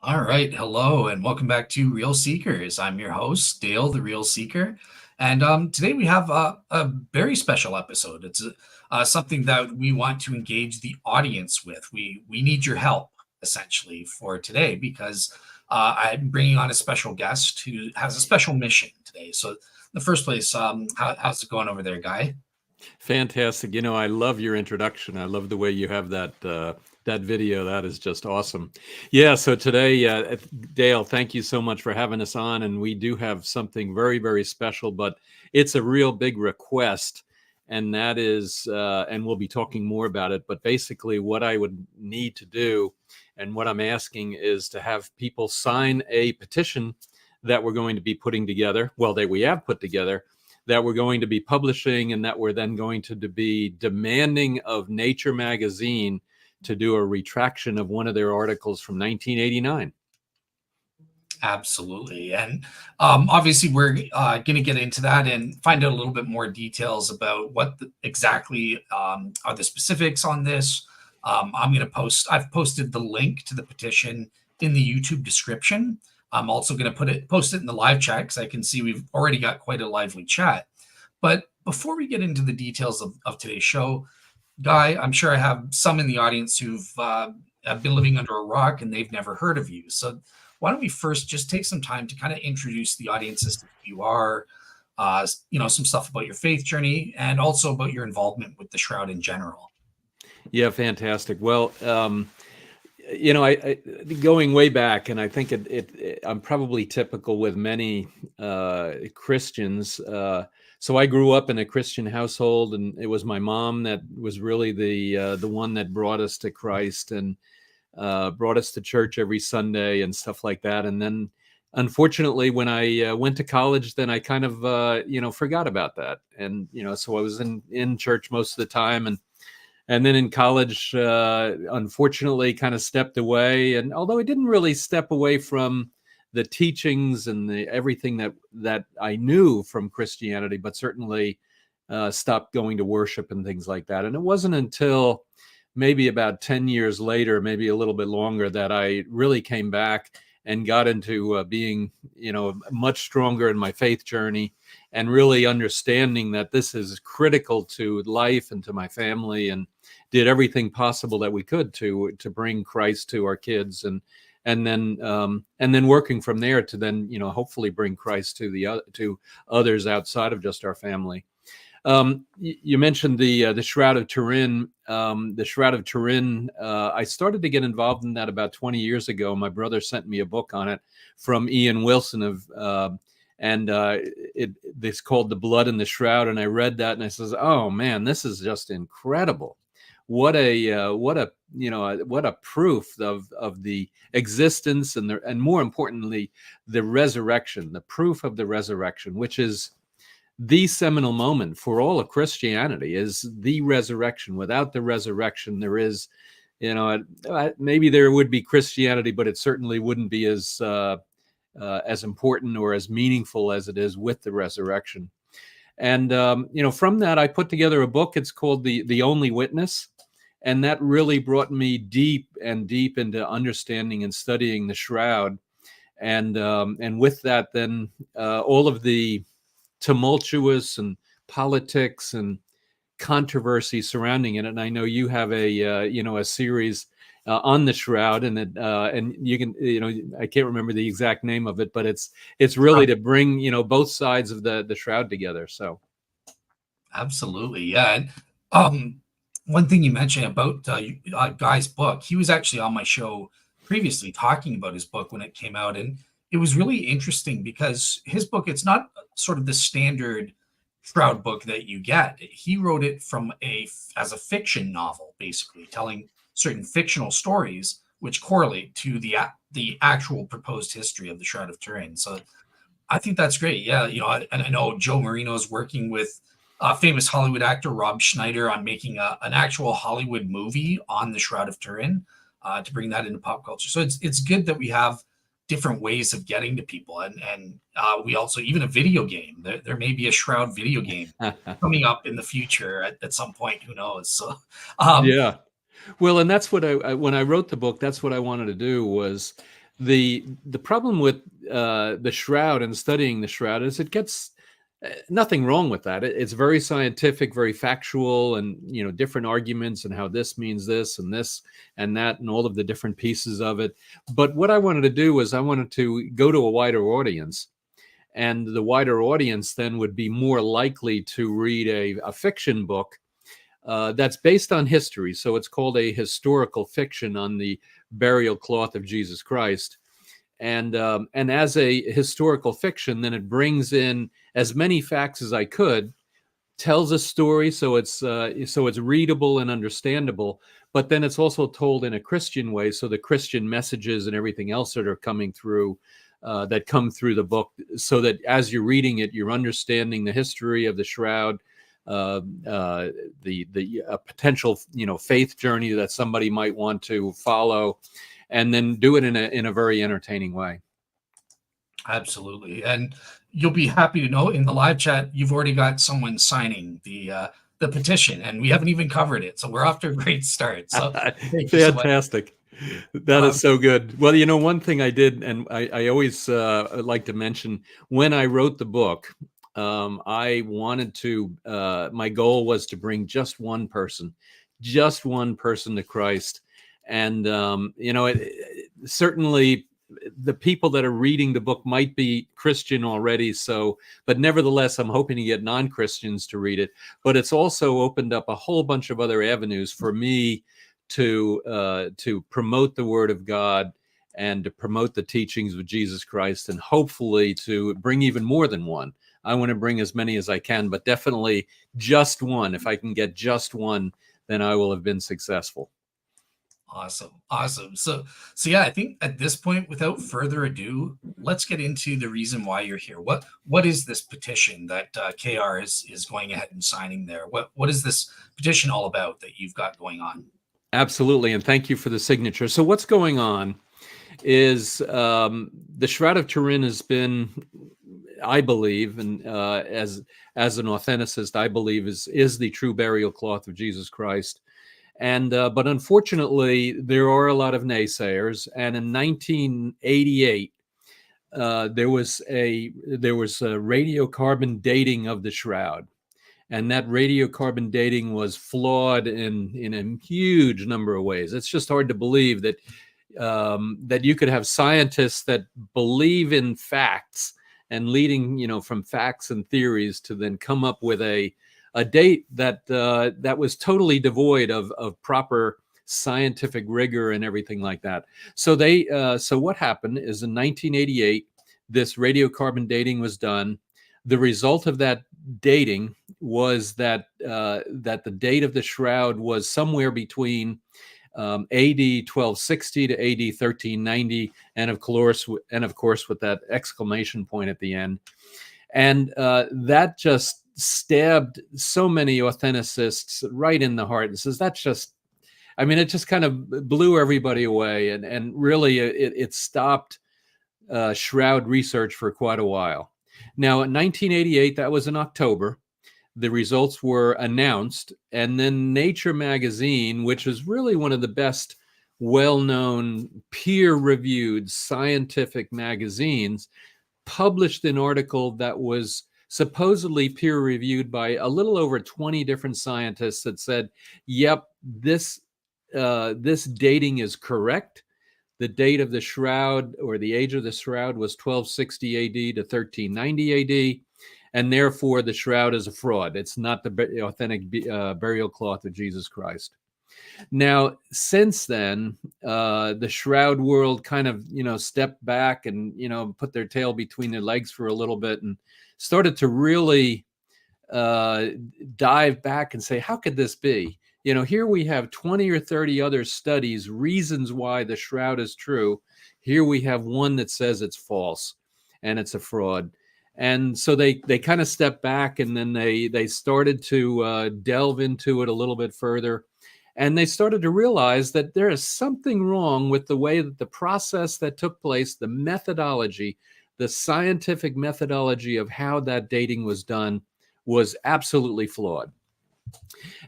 All right. Hello, and welcome back to Real Seekers. I'm your host, Dale, the Real Seeker. And today we have a very special episode. It's something that we want to engage the audience with. We need your help, essentially, for today because I'm bringing on a special guest who has a special mission today. So, in the first place, how's it going over there, Guy? Fantastic. I love your introduction. I love the way you have that video. That is just awesome. Yeah, so today, Dale, thank you so much for having us on. And we do have something very, very special, but it's a real big request. And that is, and we'll be talking more about it, but basically what I would need to do and what I'm asking is to have people sign a petition that we're going to be putting together, well, that we have put together, that we're going to be publishing, and that we're then going to be demanding of Nature magazine to do a retraction of one of their articles from 1989. Absolutely. And obviously, we're going to get into that and find out a little bit more details about what exactly are the specifics on this. I've posted the link to the petition in the YouTube description. I'm also going to post it in the live chat because I can see we've already got quite a lively chat. But before we get into the details of today's show, Guy, I'm sure I have some in the audience who've have been living under a rock and they've never heard of you. So why don't we first just take some time to kind of introduce the audience as to who you are, some stuff about your faith journey, and also about your involvement with the Shroud in general. Yeah, fantastic. Well, I going way back, and I think I'm probably typical with many Christians. So I grew up in a Christian household, and it was my mom that was really the one that brought us to Christ and brought us to church every Sunday and stuff like that. And then, unfortunately, when I went to college, then I kind of forgot about that. And so I was in church most of the time, and then in college, unfortunately, kind of stepped away. And although I didn't really step away from the teachings and everything that I knew from Christianity, but certainly stopped going to worship and things like that. And it wasn't until maybe about 10 years later, maybe a little bit longer, that I really came back and got into being, much stronger in my faith journey and really understanding that this is critical to life and to my family, and did everything possible that we could to bring Christ to our kids, and then working from there to then hopefully bring Christ to others outside of just our family. You mentioned the Shroud of Turin. The Shroud of Turin, I started to get involved in that about 20 years ago. My brother sent me a book on it from Ian Wilson it's called The Blood in the Shroud. And I read that and I says, oh man, this is just incredible. What a proof of the existence and more importantly, the resurrection, the proof of the resurrection, which is the seminal moment for all of Christianity, is the resurrection. Without the resurrection, there is, maybe there would be Christianity, but it certainly wouldn't be as important or as meaningful as it is with the resurrection. And from that, I put together a book. It's called The Only Witness, and that really brought me deep into understanding and studying the Shroud. And with that, then all of the tumultuous and politics and controversy surrounding it. And I know you have a series on the Shroud, and you can, I can't remember the exact name of it, but it's really to bring both sides of the Shroud together. So Absolutely, yeah. And one thing you mentioned about Guy's book, he was actually on my show previously talking about his book when it came out, and it was really interesting because his book, it's not sort of the standard Shroud book that you get. He wrote it as a fiction novel, basically telling certain fictional stories which correlate to the actual proposed history of the Shroud of Turin. So I think that's great. Yeah, and I know Joe Marino is working with famous Hollywood actor Rob Schneider on making an actual Hollywood movie on the Shroud of Turin to bring that into pop culture. So it's good that we have different ways of getting to people, and we also, even a video game. There may be a Shroud video game coming up in the future at some point. Who knows? So yeah. Well, and that's what when I wrote the book, that's what I wanted to do, was The problem with the Shroud and studying the Shroud is it gets nothing wrong with that. It's very scientific, very factual, and different arguments and how this means this and that and all of the different pieces of it. But what I wanted to do was I wanted to go to a wider audience, and the wider audience then would be more likely to read a fiction book that's based on history. So it's called a historical fiction on the burial cloth of Jesus Christ. And as a historical fiction, then it brings in as many facts as I could, tells a story so it's readable and understandable, but then it's also told in a Christian way, so the Christian messages and everything else that are coming through that come through the book, so that as you're reading it, you're understanding the history of the Shroud, the potential faith journey that somebody might want to follow, and then do it in a very entertaining way. Absolutely. And you'll be happy to know in the live chat, you've already got someone signing the petition, and we haven't even covered it. So we're off to a great start. So thank you so much. Fantastic. That is so good. Well, one thing I did, and I always like to mention, when I wrote the book, I wanted to, my goal was to bring just one person to Christ. And, certainly the people that are reading the book might be Christian already. But nevertheless, I'm hoping to get non-Christians to read it. But it's also opened up a whole bunch of other avenues for me to promote the Word of God and to promote the teachings of Jesus Christ, and hopefully to bring even more than one. I want to bring as many as I can, but definitely just one. If I can get just one, then I will have been successful. Awesome. So yeah, I think at this point, without further ado, let's get into the reason why you're here. What is this petition that KR is going ahead and signing there? What is this petition all about that you've got going on? Absolutely, and thank you for the signature. So what's going on is the Shroud of Turin has been, I believe, and as an authenticist, I believe is the true burial cloth of Jesus Christ. And but unfortunately, there are a lot of naysayers. And in 1988, there was a radiocarbon dating of the Shroud, and that radiocarbon dating was flawed in a huge number of ways. It's just hard to believe that that you could have scientists that believe in facts and leading from facts and theories to then come up with a date that was totally devoid of proper scientific rigor and everything like that. So what happened is in 1988, this radiocarbon dating was done. The result of that dating was that the date of the Shroud was somewhere between AD 1260 to AD 1390, and of course with that exclamation point at the end, and that just stabbed so many authenticists right in the heart, and says it just kind of blew everybody away, and really it stopped Shroud research for quite a while. Now in 1988, that was in October, the results were announced, and then Nature magazine, which is really one of the best well-known peer-reviewed scientific magazines, published an article that was supposedly peer-reviewed by a little over 20 different scientists that said, yep, this dating is correct. The date of the Shroud, or the age of the Shroud, was 1260 AD to 1390 AD, and therefore the Shroud is a fraud. It's not the authentic burial cloth of Jesus Christ. Now, since then, the Shroud world kind of, stepped back and, put their tail between their legs for a little bit and started to really dive back and say, how could this be? Here we have 20 or 30 other studies, reasons why the Shroud is true. Here we have one that says it's false and it's a fraud. And so they kind of stepped back, and then they started to delve into it a little bit further. And they started to realize that there is something wrong with the way that the process that took place, the methodology, the scientific methodology of how that dating was done, was absolutely flawed.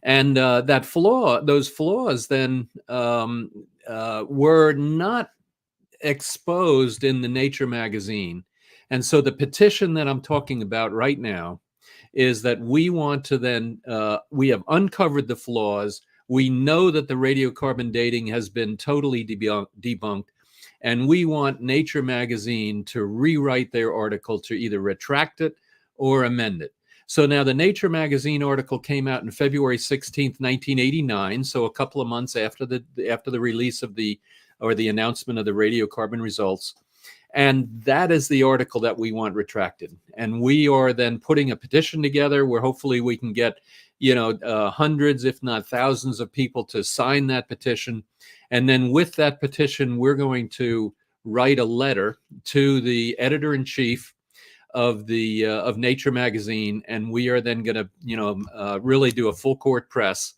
And those flaws then were not exposed in the Nature magazine. And so the petition that I'm talking about right now is that we want to then, we have uncovered the flaws. We know that the radiocarbon dating has been totally debunked. And we want Nature magazine to rewrite their article to either retract it or amend it. So now the Nature magazine article came out in February 16th, 1989. So a couple of months after the release of the announcement of the radiocarbon results. And that is the article that we want retracted. And we are then putting a petition together where hopefully we can get, hundreds, if not thousands of people to sign that petition. And then with that petition, we're going to write a letter to the editor-in-chief of Nature magazine. And we are then going to, really do a full court press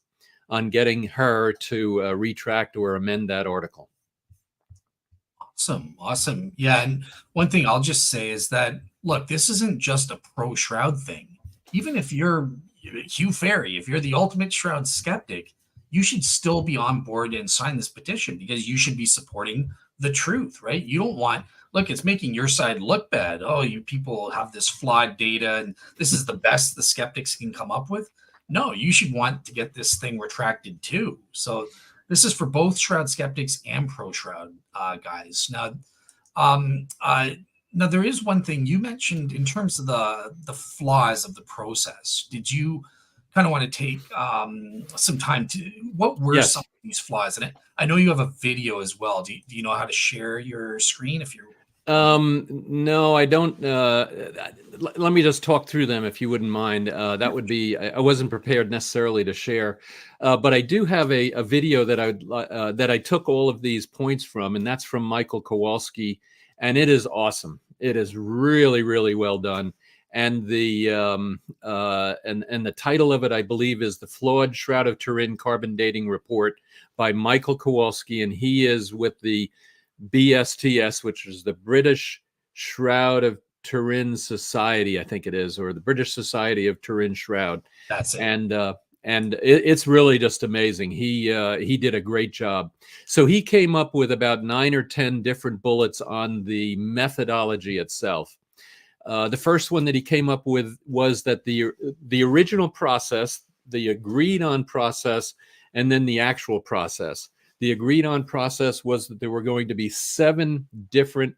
on getting her to retract or amend that article. Awesome. Yeah. And one thing I'll just say is that, look, this isn't just a pro Shroud thing. Even if you're Hugh Ferry, if you're the ultimate Shroud skeptic, you should still be on board and sign this petition because you should be supporting the truth, right? You don't want, look, it's making your side look bad. Oh, you people have this flawed data and this is the best the skeptics can come up with. No, you should want to get this thing retracted too. So this is for both Shroud skeptics and pro Shroud guys. Now, there is one thing you mentioned in terms of the flaws of the process. Did you kind of want to take some time to? What were Yes. some of these flaws? And I know you have a video as well. Do you know how to share your screen if you're? No, I don't. Let me just talk through them if you wouldn't mind. That would be, I wasn't prepared necessarily to share, but I do have a video that I took all of these points from, and that's from Michael Kowalski, and it is awesome. It is really, really well done. And the and the title of it, I believe, is The Flawed Shroud of Turin Carbon Dating Report by Michael Kowalski, and he is with the BSTS, which is the British Shroud of Turin Society, I think it is, or the British Society of Turin Shroud. That's it. And it's really just amazing. He did a great job. So he came up with about 9 or 10 different bullets on the methodology itself. The first one that he came up with was that the original process, the agreed on process, and then the actual process. The agreed on process was that there were going to be 7 different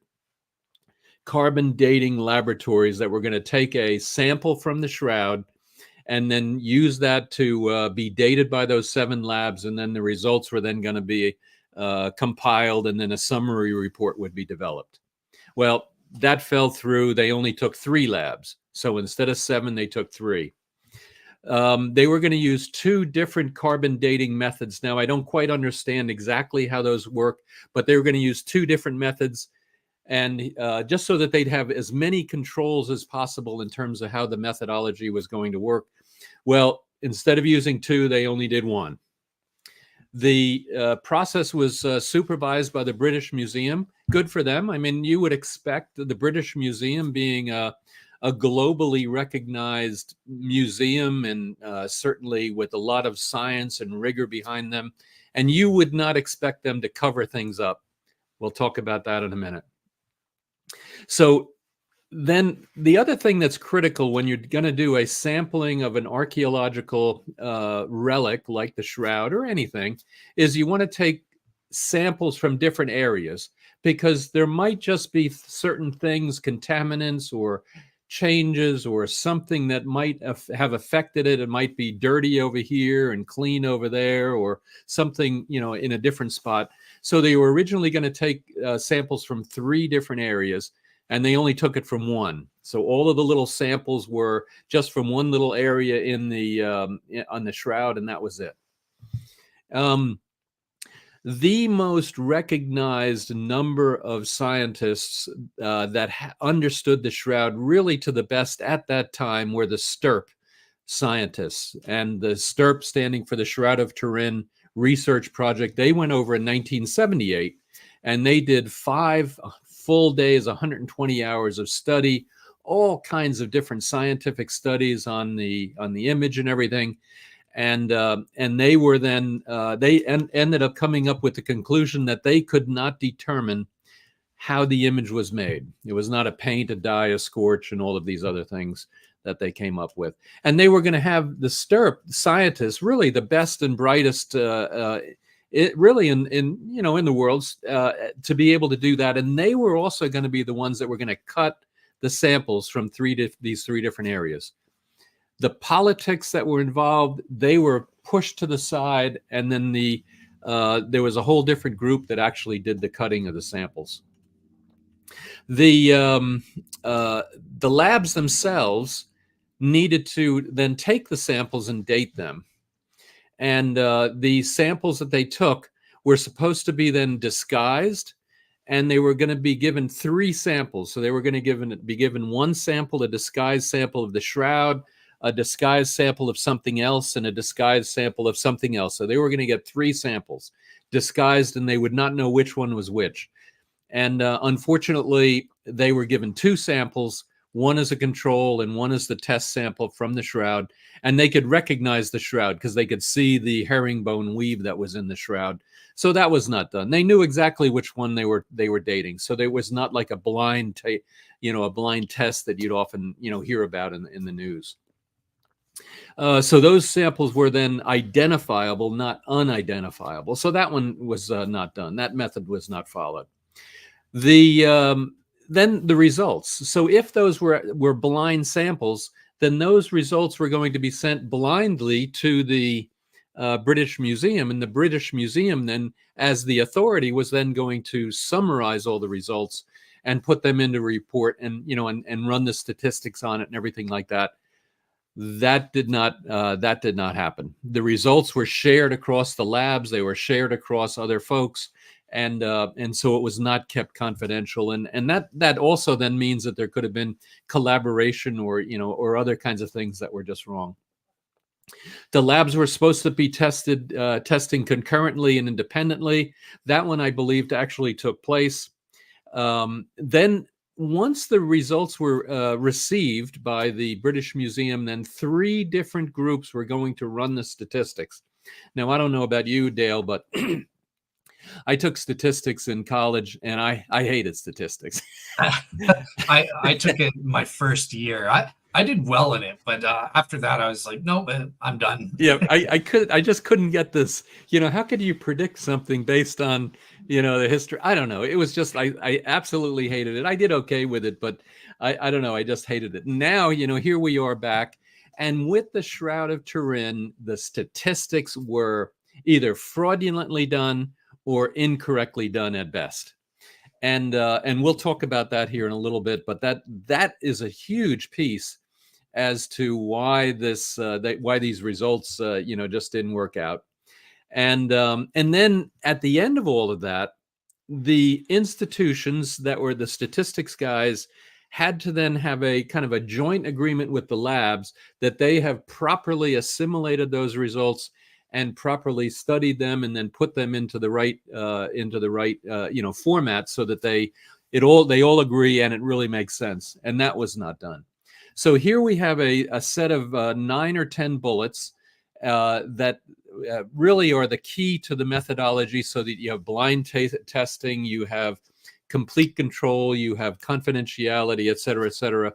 carbon dating laboratories that were going to take a sample from the shroud and then use that to be dated by those 7 labs. And then the results were then going to be compiled, and then a summary report would be developed. Well, that fell through. They only took 3 labs. So instead of 7, they took 3. They were going to use 2 different carbon dating methods. Now, I don't quite understand exactly how those work, but they were going to use 2 different methods, and just so that they'd have as many controls as possible in terms of how the methodology was going to work. Well, instead of using 2, they only did 1. The process was supervised by the British Museum. Good for them. I mean, you would expect the British Museum, being a globally recognized museum, and certainly with a lot of science and rigor behind them, and you would not expect them to cover things up. We'll talk about that in a minute. So then the other thing that's critical when you're going to do a sampling of an archaeological relic like the Shroud or anything is you want to take samples from different areas, because there might just be certain things, contaminants or changes or something that might have affected it. It might be dirty over here and clean over there, or something, in a different spot. So they were originally going to take samples from 3 different areas, and they only took it from 1. So all of the little samples were just from one little area in the on the Shroud, and that was it. The most recognized number of scientists that understood the Shroud really to the best at that time were the STURP scientists, and the STURP standing for the Shroud of Turin Research Project. They went over in 1978, and they did 5 full days, 120 hours of study, all kinds of different scientific studies on the image and everything. And they were then ended up coming up with the conclusion that they could not determine how the image was made. It was not a paint, a dye, a scorch, and all of these other things that they came up with. And they were going to have the STIRP scientists, really the best and brightest really in the world, to be able to do that. And they were also going to be the ones that were going to cut the samples from these three different areas. The politics that were involved, they were pushed to the side, and then there was a whole different group that actually did the cutting of the samples. The labs themselves needed to then take the samples and date them. And the samples that they took were supposed to be then disguised, and they were going to be given 3 samples. So they were going to be given 1 sample, a disguised sample of the Shroud, a disguised sample of something else, and a disguised sample of something else. So they were going to get 3 samples disguised, and they would not know which one was which. And unfortunately, they were given 2 samples. One is a control and one is the test sample from the Shroud. And they could recognize the Shroud because they could see the herringbone weave that was in the Shroud. So that was not done. They knew exactly which one they were dating. So there was not like a blind test that you'd often hear about in the news. So those samples were then identifiable, not unidentifiable. So that one was not done. That method was not followed. Then the results. So if those were blind samples, then those results were going to be sent blindly to the British Museum, and the British Museum then, as the authority, was then going to summarize all the results and put them into a report, and and run the statistics on it and everything like that. That did not happen. The results were shared across the labs. They were shared across other folks. And so it was not kept confidential, and that also then means that there could have been collaboration or other kinds of things that were just wrong. The labs were supposed to be testing concurrently and independently. That one, I believed, actually took place. Then once the results were received by the British Museum, then 3 different groups were going to run the statistics. Now, I don't know about you, Dale, but I took statistics in college, and I hated statistics. I took it my first year. I did well in it, but after that, I was like, no, I'm done. Yeah, I just couldn't get this. How could you predict something based on the history? I don't know. It was just I absolutely hated it. I did okay with it, but I don't know. I just hated it. Now here we are back, and with the Shroud of Turin, the statistics were either fraudulently done or incorrectly done at best. And we'll talk about that here in a little bit, but that is a huge piece as to why why these results just didn't work out. And then at the end of all of that, the institutions that were the statistics guys had to then have a kind of a joint agreement with the labs that they have properly assimilated those results and properly studied them, and then put them into the right format, so that they all agree and it really makes sense. And that was not done. So here we have a set of 9 or 10 bullets that really are the key to the methodology, so that you have blind testing, you have complete control, you have confidentiality, et cetera,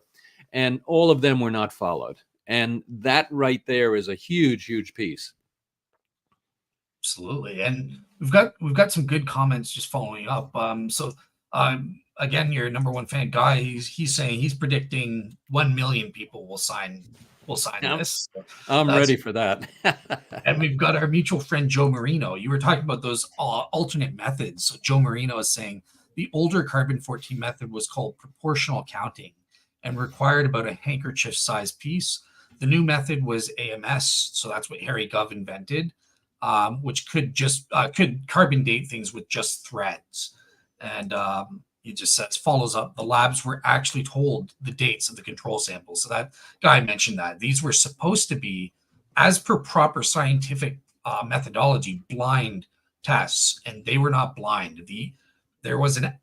and all of them were not followed. And that right there is a huge, huge piece. Absolutely, and we've got some good comments just following up. Again, your number one fan guy, he's saying he's predicting 1 million people will sign this. So I'm ready for that. And we've got our mutual friend Joe Marino. You were talking about those alternate methods. So Joe Marino is saying the older carbon-14 method was called proportional counting and required about a handkerchief-sized piece. The new method was AMS, so that's what Harry Gove invented. Which could carbon date things with just threads. And it just says, follows up, the labs were actually told the dates of the control samples. So that guy mentioned that these were supposed to be, as per proper scientific methodology, blind tests, and they were not blind. There was an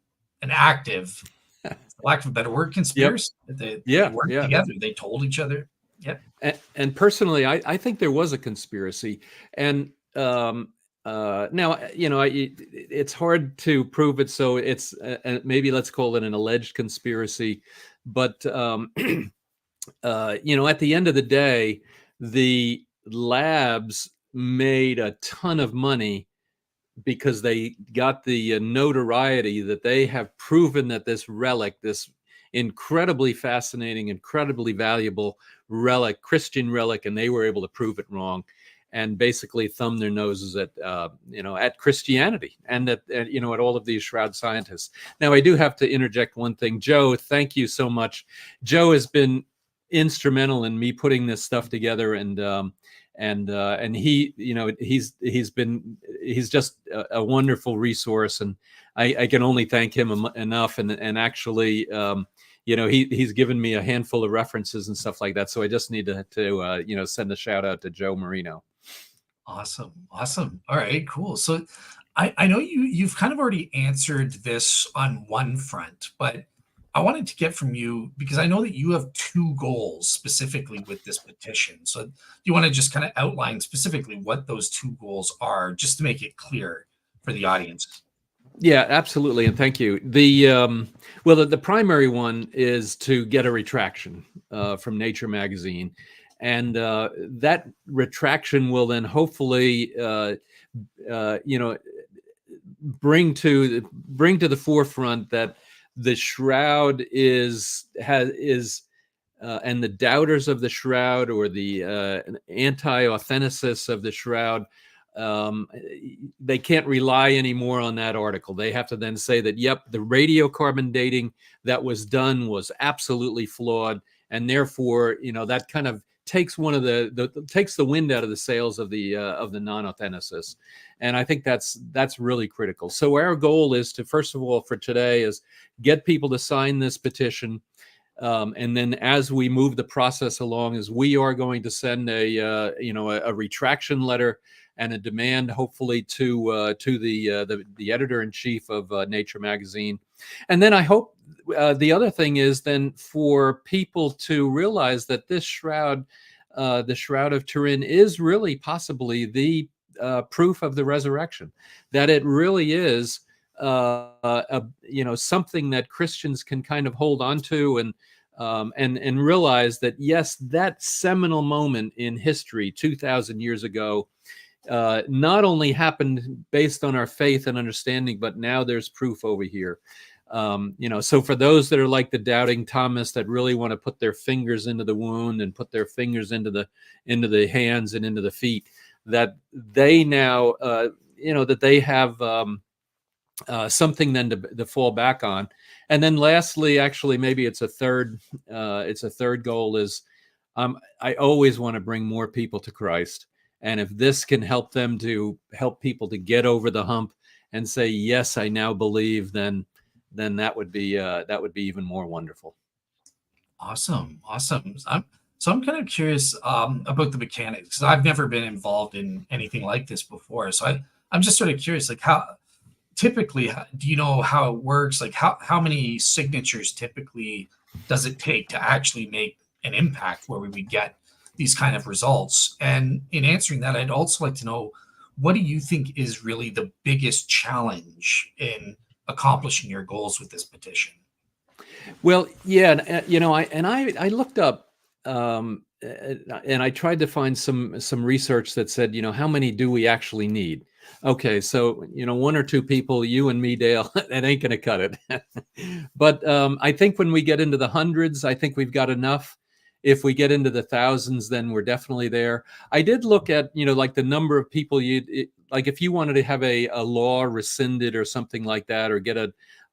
active, for lack of a better word, conspiracy. Yep. They worked together. They told each other. Yep. And personally, I think there was a conspiracy. And Now, it's hard to prove it, so it's maybe let's call it an alleged conspiracy. But at the end of the day, the labs made a ton of money because they got the notoriety that they have proven that this relic, this incredibly fascinating, incredibly valuable relic, Christian relic, and they were able to prove it wrong, and basically thumb their noses at Christianity and at all of these shroud scientists. Now, I do have to interject one thing. Joe, thank you so much. Joe has been instrumental in me putting this stuff together, and he, he's just a wonderful resource, and I can only thank him enough. And actually, he's given me a handful of references and stuff like that. So I just need to send a shout out to Joe Marino. Awesome. All right, cool. So I know you've kind of already answered this on one front, but I wanted to get from you, because I know that you have two goals specifically with this petition. So do you want to just kind of outline specifically what those two goals are, just to make it clear for the audience? Yeah, absolutely, and thank you. The primary one is to get a retraction from Nature magazine, and that retraction will then hopefully bring to the forefront that the shroud is and the doubters of the shroud, or the anti-authenticist of the shroud, they can't rely anymore on that article. They have to then say that, yep, the radiocarbon dating that was done was absolutely flawed, and therefore, that kind of takes one of takes the wind out of the sails of the non-authenticists. And I think that's really critical. So our goal is to, first of all, for today, is get people to sign this petition. And then as we move the process along, is we are going to send a retraction letter and a demand, hopefully, to the editor-in-chief of Nature magazine. And then I hope the other thing is then for people to realize that this shroud, the Shroud of Turin, is really possibly the proof of the resurrection, that it really is something that Christians can kind of hold on to, and realize that, yes, that seminal moment in history 2,000 years ago not only happened based on our faith and understanding, but now there's proof over here. So for those that are like the doubting Thomas, that really want to put their fingers into the wound and put their fingers into the hands and into the feet, that they now, that they have something then to fall back on. And then lastly, actually, maybe it's a third goal, is I always want to bring more people to Christ. And if this can help them to help people to get over the hump and say, yes, I now believe, then that would be even more wonderful. Awesome. I'm kind of curious about the mechanics, because I've never been involved in anything like this before. So I'm just sort of curious, like, how typically, do you know how it works? Like, how many signatures typically does it take to actually make an impact where we would get these kind of results? And in answering that, I'd also like to know, what do you think is really the biggest challenge in accomplishing your goals with this petition? Well, yeah, I looked up, and I tried to find some research that said, how many do we actually need? Okay, so one or two people, you and me, Dale, that ain't going to cut it. But I think when we get into the hundreds, I think we've got enough. If we get into the thousands, then we're definitely there. I did look at, like the number of people like if you wanted to have a law rescinded or something like that, or get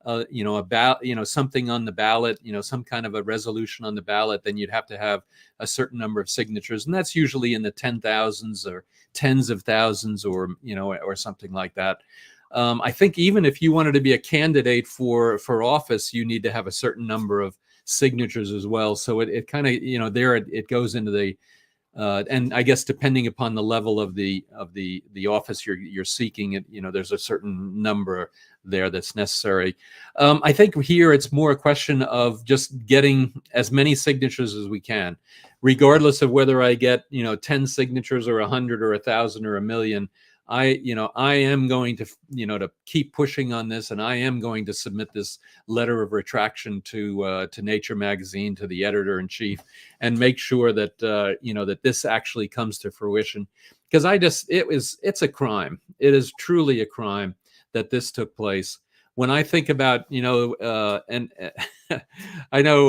something on the ballot, some kind of a resolution on the ballot, then you'd have to have a certain number of signatures. And that's usually in the 10,000s or tens of thousands, or something like that. I think even if you wanted to be a candidate for office, you need to have a certain number of signatures as well. So it kind of, there it goes into the, and I guess depending upon the level of the office you're seeking, there's a certain number there that's necessary. I think here it's more a question of just getting as many signatures as we can, regardless of whether I get 10 signatures or 100 or 1,000 or 1,000,000. I am going to, to keep pushing on this, and I am going to submit this letter of retraction to Nature magazine, to the editor in chief, and make sure that that this actually comes to fruition. Because it's a crime. It is truly a crime that this took place. When I think about, and I know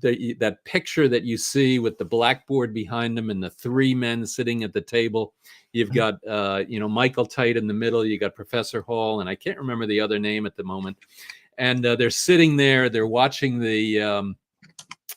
that picture that you see with the blackboard behind them and the three men sitting at the table, you've got, Michael Tite in the middle, you got Professor Hall, and I can't remember the other name at the moment. And they're sitting there, they're watching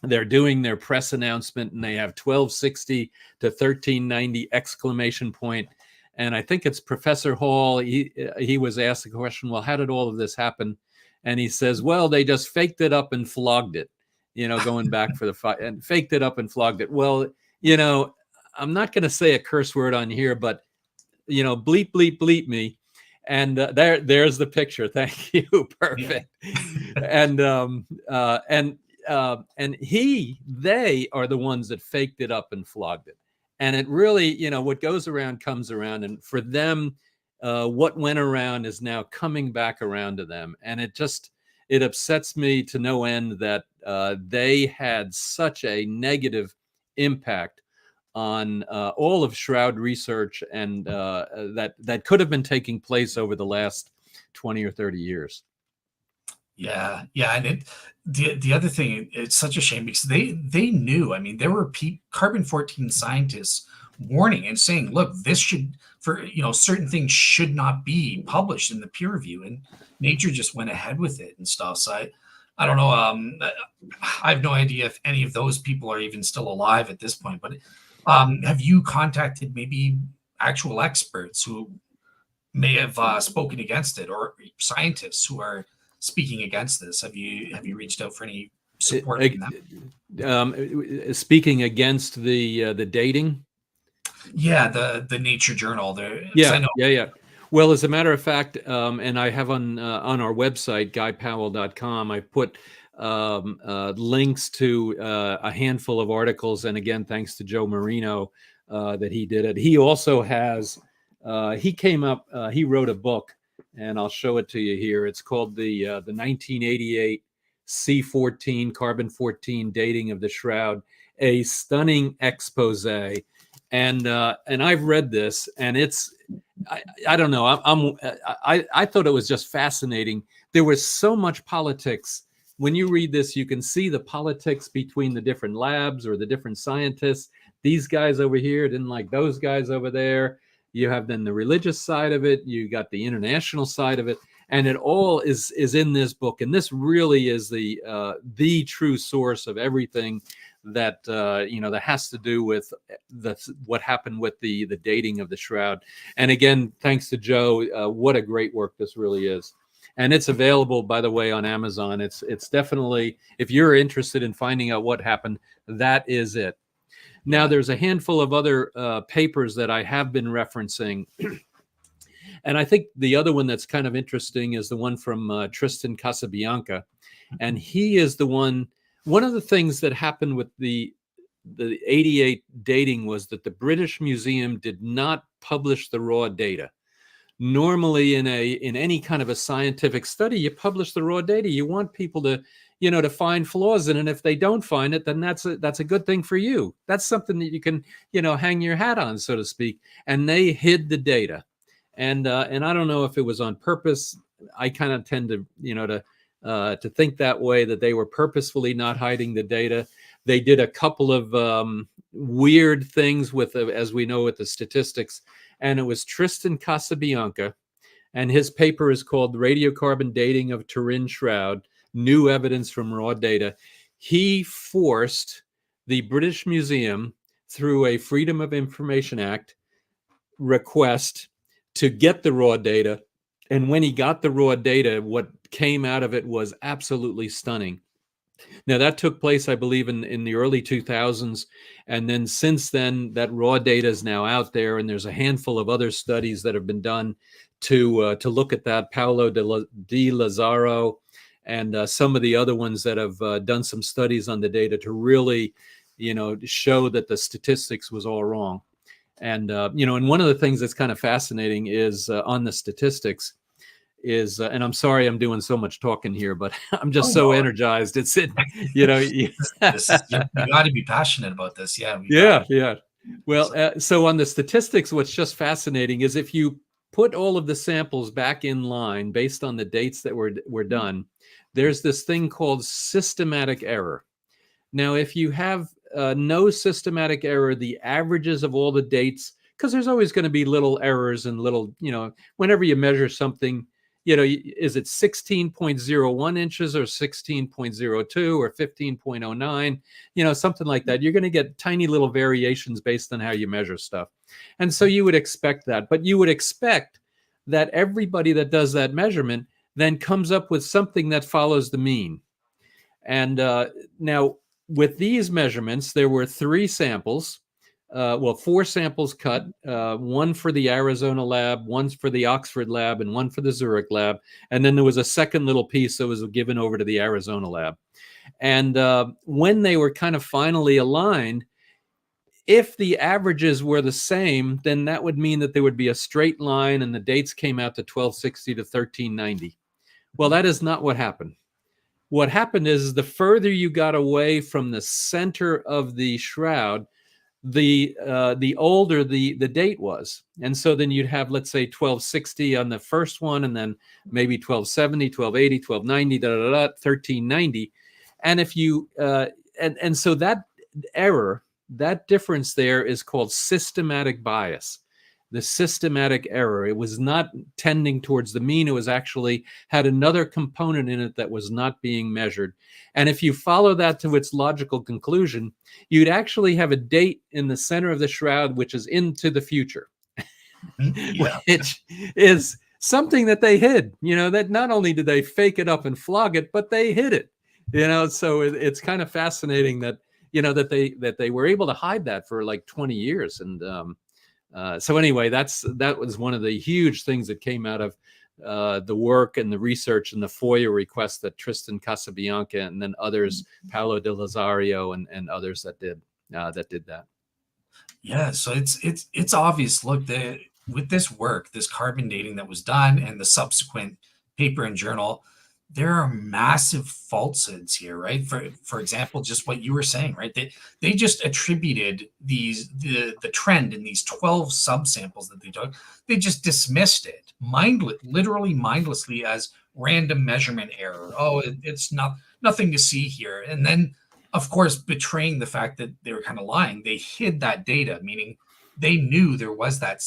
they're doing their press announcement, and they have 1260 to 1390 exclamation point. And I think it's Professor Hall. He was asked the question, well, how did all of this happen? And he says, well, they just faked it up and flogged it, going back for the fight, and faked it up and flogged it. Well, I'm not going to say a curse word on here, but, bleep, bleep, bleep me. And there's the picture. Thank you. Perfect. And they are the ones that faked it up and flogged it. And it really, what goes around comes around. And for them, what went around is now coming back around to them. And it upsets me to no end that they had such a negative impact on all of Shroud research, and that could have been taking place over the last 20 or 30 years. Yeah. And the other thing, it's such a shame because they knew. I mean, there were carbon-14 scientists warning and saying, look, this should, certain things should not be published in the peer review, and Nature just went ahead with it and stuff. So I don't know. I have no idea if any of those people are even still alive at this point, but have you contacted maybe actual experts who may have spoken against it, or scientists who are speaking against this? Have you reached out for any support from them? Speaking against the dating? Yeah, the Nature journal. Yeah. Well, as a matter of fact, and I have on our website, guypowell.com, I put links to a handful of articles. And again, thanks to Joe Marino that he did it. He also has, he wrote a book, and I'll show it to you here. It's called the 1988 C-14 carbon-14 dating of the Shroud, a stunning expose. And I've read this, and I don't know. I thought it was just fascinating. There was so much politics. When you read this, you can see the politics between the different labs or the different scientists. These guys over here didn't like those guys over there. You have then the religious side of it. You got the international side of it, and it all is in this book. And this really is the true source of everything that that has to do with what happened with the dating of the Shroud. And again, thanks to Joe, what a great work this really is. And it's available, by the way, on Amazon. It's definitely, if you're interested in finding out what happened, that is it. Now, there's a handful of other papers that I have been referencing. And I think the other one that's kind of interesting is the one from Tristan Casabianca. And he is one of the things that happened with the 88 dating was that the British Museum did not publish the raw data. Normally in any kind of a scientific study, you publish the raw data. You want people to to find flaws in it. And if they don't find it, then that's a good thing for you. That's something that you can, hang your hat on, so to speak. And they hid the data. And I don't know if it was on purpose. I kind of tend to, to think that way, that they were purposefully not hiding the data. They did a couple of weird things with, as we know, with the statistics. And it was Tristan Casabianca, and his paper is called Radiocarbon Dating of Turin Shroud, New Evidence from Raw Data. He forced the British Museum, through a Freedom of Information Act request, to get the raw data. And when he got the raw data, what came out of it was absolutely stunning. Now, that took place, I believe, in the early 2000s. And then since then, that raw data is now out there. And there's a handful of other studies that have been done to look at that. Paolo Di Lazzaro and some of the other ones that have done some studies on the data to really, show that the statistics was all wrong. And and one of the things that's kind of fascinating is on the statistics is, and I'm sorry I'm doing so much talking here, but I'm Oh just so no, energized. It's it, this is you got to be passionate about this. Yeah, we got yeah, yeah. Well, so, so on the statistics, what's just fascinating is if you put all of the samples back in line based on the dates that were done, there's this thing called systematic error. Now, if you have no systematic error, the averages of all the dates, because there's always going to be little errors and little, whenever you measure something, is it 16.01 inches or 16.02 or 15.09, something like that. You're going to get tiny little variations based on how you measure stuff. And so you would expect that, but you would expect that everybody that does that measurement then comes up with something that follows the mean. And now, with these measurements, there were 3 samples, 4 samples cut, one for the Arizona lab, one for the Oxford lab, and one for the Zurich lab. And then there was a second little piece that was given over to the Arizona lab. And when they were kind of finally aligned, if the averages were the same, then that would mean that there would be a straight line and the dates came out to 1260 to 1390. Well, that is not what happened. What happened is the further you got away from the center of the shroud, the older the date was. And so then you'd have, let's say, 1260 on the first one, and then maybe 1270, 1280, 1290, 1390. And if you and so that error, that difference there is called systematic bias. The systematic error. It was not tending towards the mean. It was actually had another component in it that was not being measured. And if you follow that to its logical conclusion, you'd actually have a date in the center of the shroud, which is into the future, yeah. which is something that they hid, that not only did they fake it up and flog it, but they hid it, so it's kind of fascinating that, that they were able to hide that for like 20 years. And, so anyway, that was one of the huge things that came out of the work and the research and the FOIA requests that Tristan Casabianca and then others, Paolo De Lazario and others that did that. Yeah, so it's obvious. Look, with this work, this carbon dating that was done, and the subsequent paper and journal, there are massive falsehoods here, right? For example, just what you were saying, right? They just attributed the trend in these 12 subsamples that they took. They just dismissed it literally mindlessly as random measurement error. Oh, it's nothing to see here. And then, of course, betraying the fact that they were kind of lying, they hid that data, meaning they knew there was that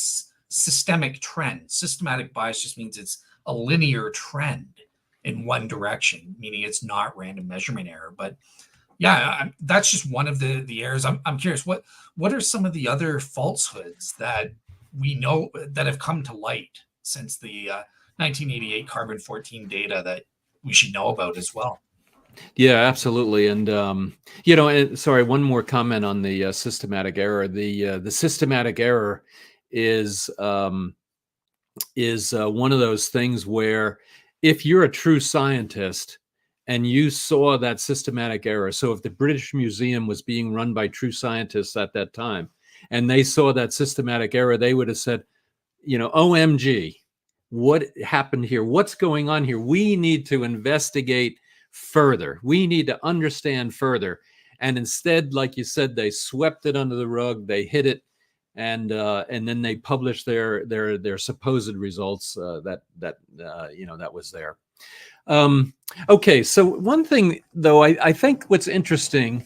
systemic trend. Systematic bias just means it's a linear trend in one direction, meaning it's not random measurement error. But yeah, that's just one of the errors. I'm curious, what are some of the other falsehoods that we know that have come to light since the 1988 carbon-14 data that we should know about as well? Yeah, absolutely. And and sorry, one more comment on the systematic error. The systematic error is one of those things where, if you're a true scientist and you saw that systematic error, so if the British Museum was being run by true scientists at that time and they saw that systematic error, they would have said, OMG, what happened here? What's going on here? We need to investigate further. We need to understand further. And instead, like you said, they swept it under the rug, they hid it, and then they published their supposed results that was there. Okay, so one thing though, I think what's interesting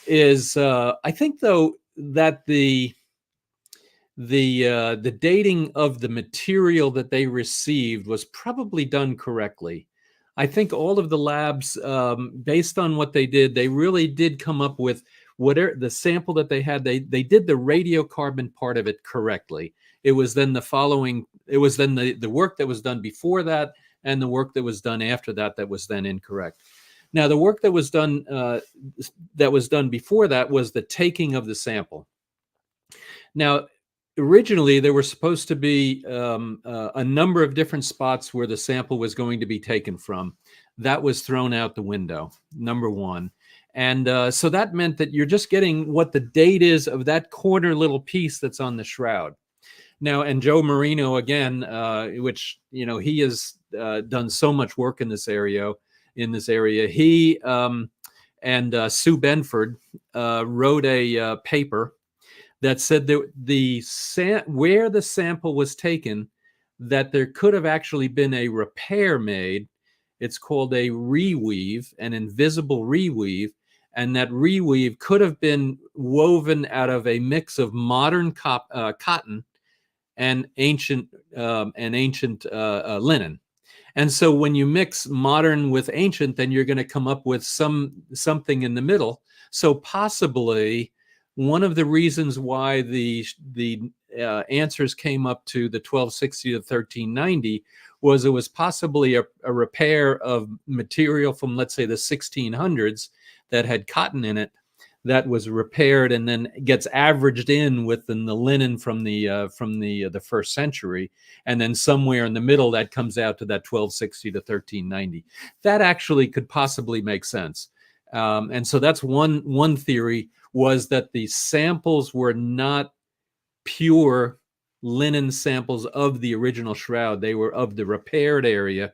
is I think though that the dating of the material that they received was probably done correctly. I think all of the labs, based on what they did, they really did come up with whatever the sample that they had. They did the radiocarbon part of it correctly. It was then the work that was done before that and the work that was done after that was then incorrect. Now, the work that was done before that was the taking of the sample. Now, originally, there were supposed to be a number of different spots where the sample was going to be taken from. That was thrown out the window, number one. And so that meant that you're just getting what the date is of that corner little piece that's on the shroud. Now, and Joe Marino, again, which, he has done so much work in this area. He and Sue Benford wrote a paper that said that where the sample was taken, that there could have actually been a repair made. It's called a reweave, an invisible reweave, and that reweave could have been woven out of a mix of modern cotton and ancient linen. And so when you mix modern with ancient, then you're going to come up with something in the middle. So possibly one of the reasons why the answers came up to the 1260 to 1390 was it was possibly a repair of material from, let's say, the 1600s that had cotton in it, that was repaired and then gets averaged in with the linen from the first century, and then somewhere in the middle that comes out to that 1260 to 1390. That actually could possibly make sense, and so that's one theory, was that the samples were not pure linen samples of the original shroud; they were of the repaired area.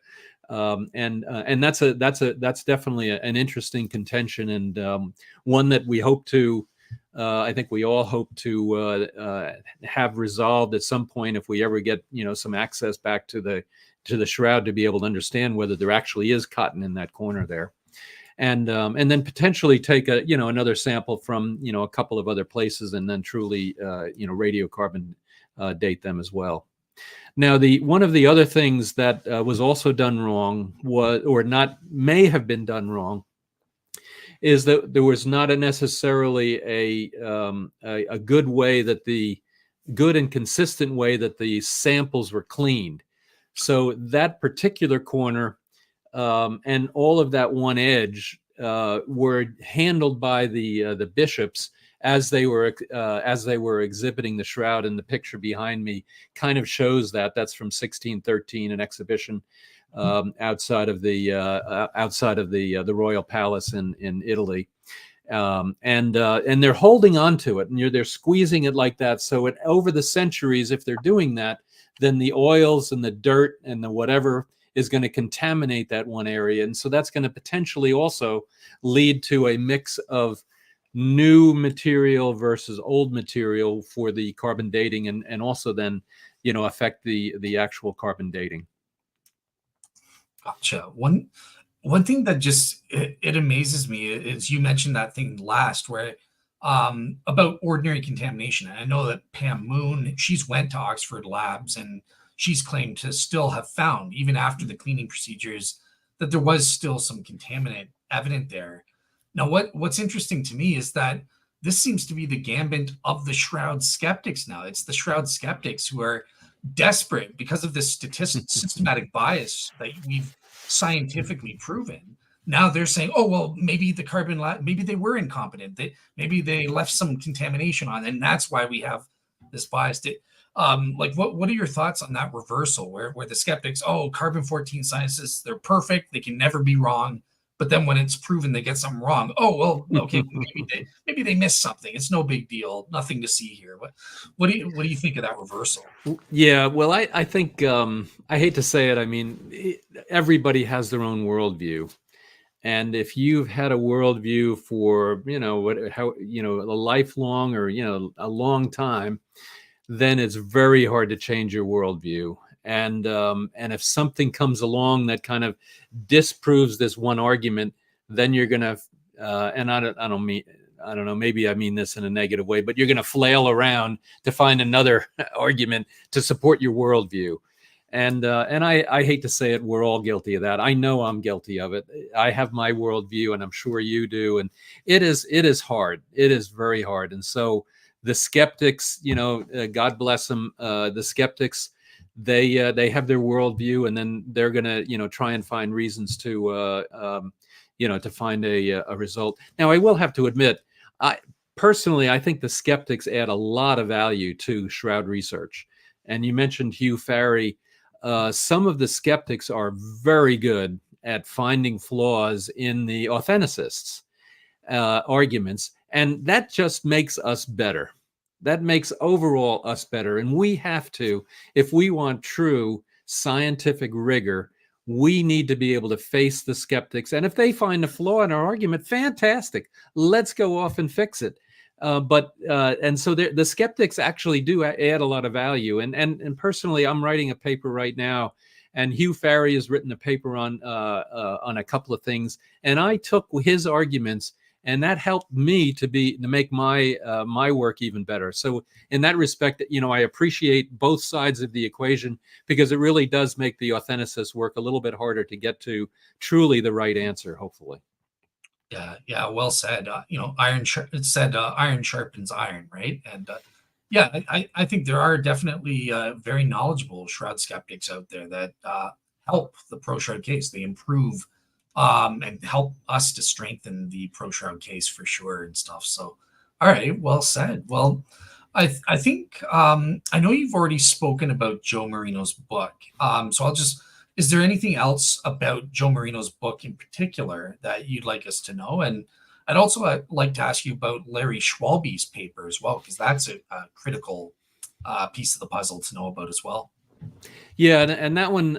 And that's definitely an interesting contention, and one that we hope to, I think we all hope to have resolved at some point, if we ever get some access back to the shroud, to be able to understand whether there actually is cotton in that corner there, and then potentially take another sample from a couple of other places, and then truly radiocarbon date them as well. Now, one of the other things that was also done wrong may have been done wrong, is that there was not necessarily a good and consistent way that the samples were cleaned. So that particular corner and all of that one edge were handled by the bishops as they were exhibiting the shroud. And the picture behind me kind of shows that. That's from 1613, an exhibition outside of the royal palace in Italy, and they're holding on to it, and they're squeezing it like that. So over the centuries, if they're doing that, then the oils and the dirt and the whatever is going to contaminate that one area, and so that's going to potentially also lead to a mix of new material versus old material for the carbon dating, and also then affect the actual carbon dating. Gotcha. One thing that just it amazes me is, you mentioned that thing last where about ordinary contamination. And I know that Pam Moon, she's went to Oxford Labs, and she's claimed to still have found, even after the cleaning procedures, that there was still some contaminant evident there. Now, what's interesting to me is that this seems to be the gambit of the Shroud skeptics now. It's the Shroud skeptics who are desperate because of this systematic bias that we've scientifically proven. Now they're saying, oh, well, maybe the carbon lab, maybe they were incompetent. Maybe they left some contamination on, and that's why we have this bias. What are your thoughts on that reversal where the skeptics, oh, carbon-14 scientists, they're perfect, they can never be wrong. But then when it's proven they get something wrong, oh, well, okay, maybe they missed something. It's no big deal. Nothing to see here. What do you think of that reversal? Yeah, well, I think, I hate to say it, I mean, everybody has their own worldview. And if you've had a worldview for, a lifelong or, a long time, then it's very hard to change your worldview. And if something comes along that kind of disproves this one argument, then you're going to, and I don't know, maybe I mean this in a negative way, but you're going to flail around to find another argument to support your worldview. And I hate to say it, we're all guilty of that. I know I'm guilty of it. I have my worldview, and I'm sure you do. And it is hard. It is very hard. And so the skeptics, God bless them, the skeptics, they have their worldview, and then they're gonna try and find reasons to to find a result. Now, I will have to admit, I think the skeptics add a lot of value to Shroud research. And you mentioned Hugh Farey. Some of the skeptics are very good at finding flaws in the authenticists. arguments, and that just makes us better. That makes overall us better. And we have to, if we want true scientific rigor, we need to be able to face the skeptics. And if they find a flaw in our argument, fantastic. Let's go off and fix it. And so the skeptics actually do add a lot of value. And personally, I'm writing a paper right now, and Hugh Farry has written a paper on a couple of things. And I took his arguments, and that helped me to make my work even better. So in that respect, I appreciate both sides of the equation, because it really does make the authenticists work a little bit harder to get to truly the right answer, hopefully. Yeah, well said. Iron sharpens iron, right? And I think there are definitely very knowledgeable Shroud skeptics out there that help the pro Shroud case. They improve and help us to strengthen the pro Shroud case for sure and stuff. So, all right, well said. Well, I think I know you've already spoken about Joe Marino's book. So is there anything else about Joe Marino's book in particular that you'd like us to know? And I'd also like to ask you about Larry Schwalbe's paper as well, because that's a critical piece of the puzzle to know about as well. Yeah, and that one,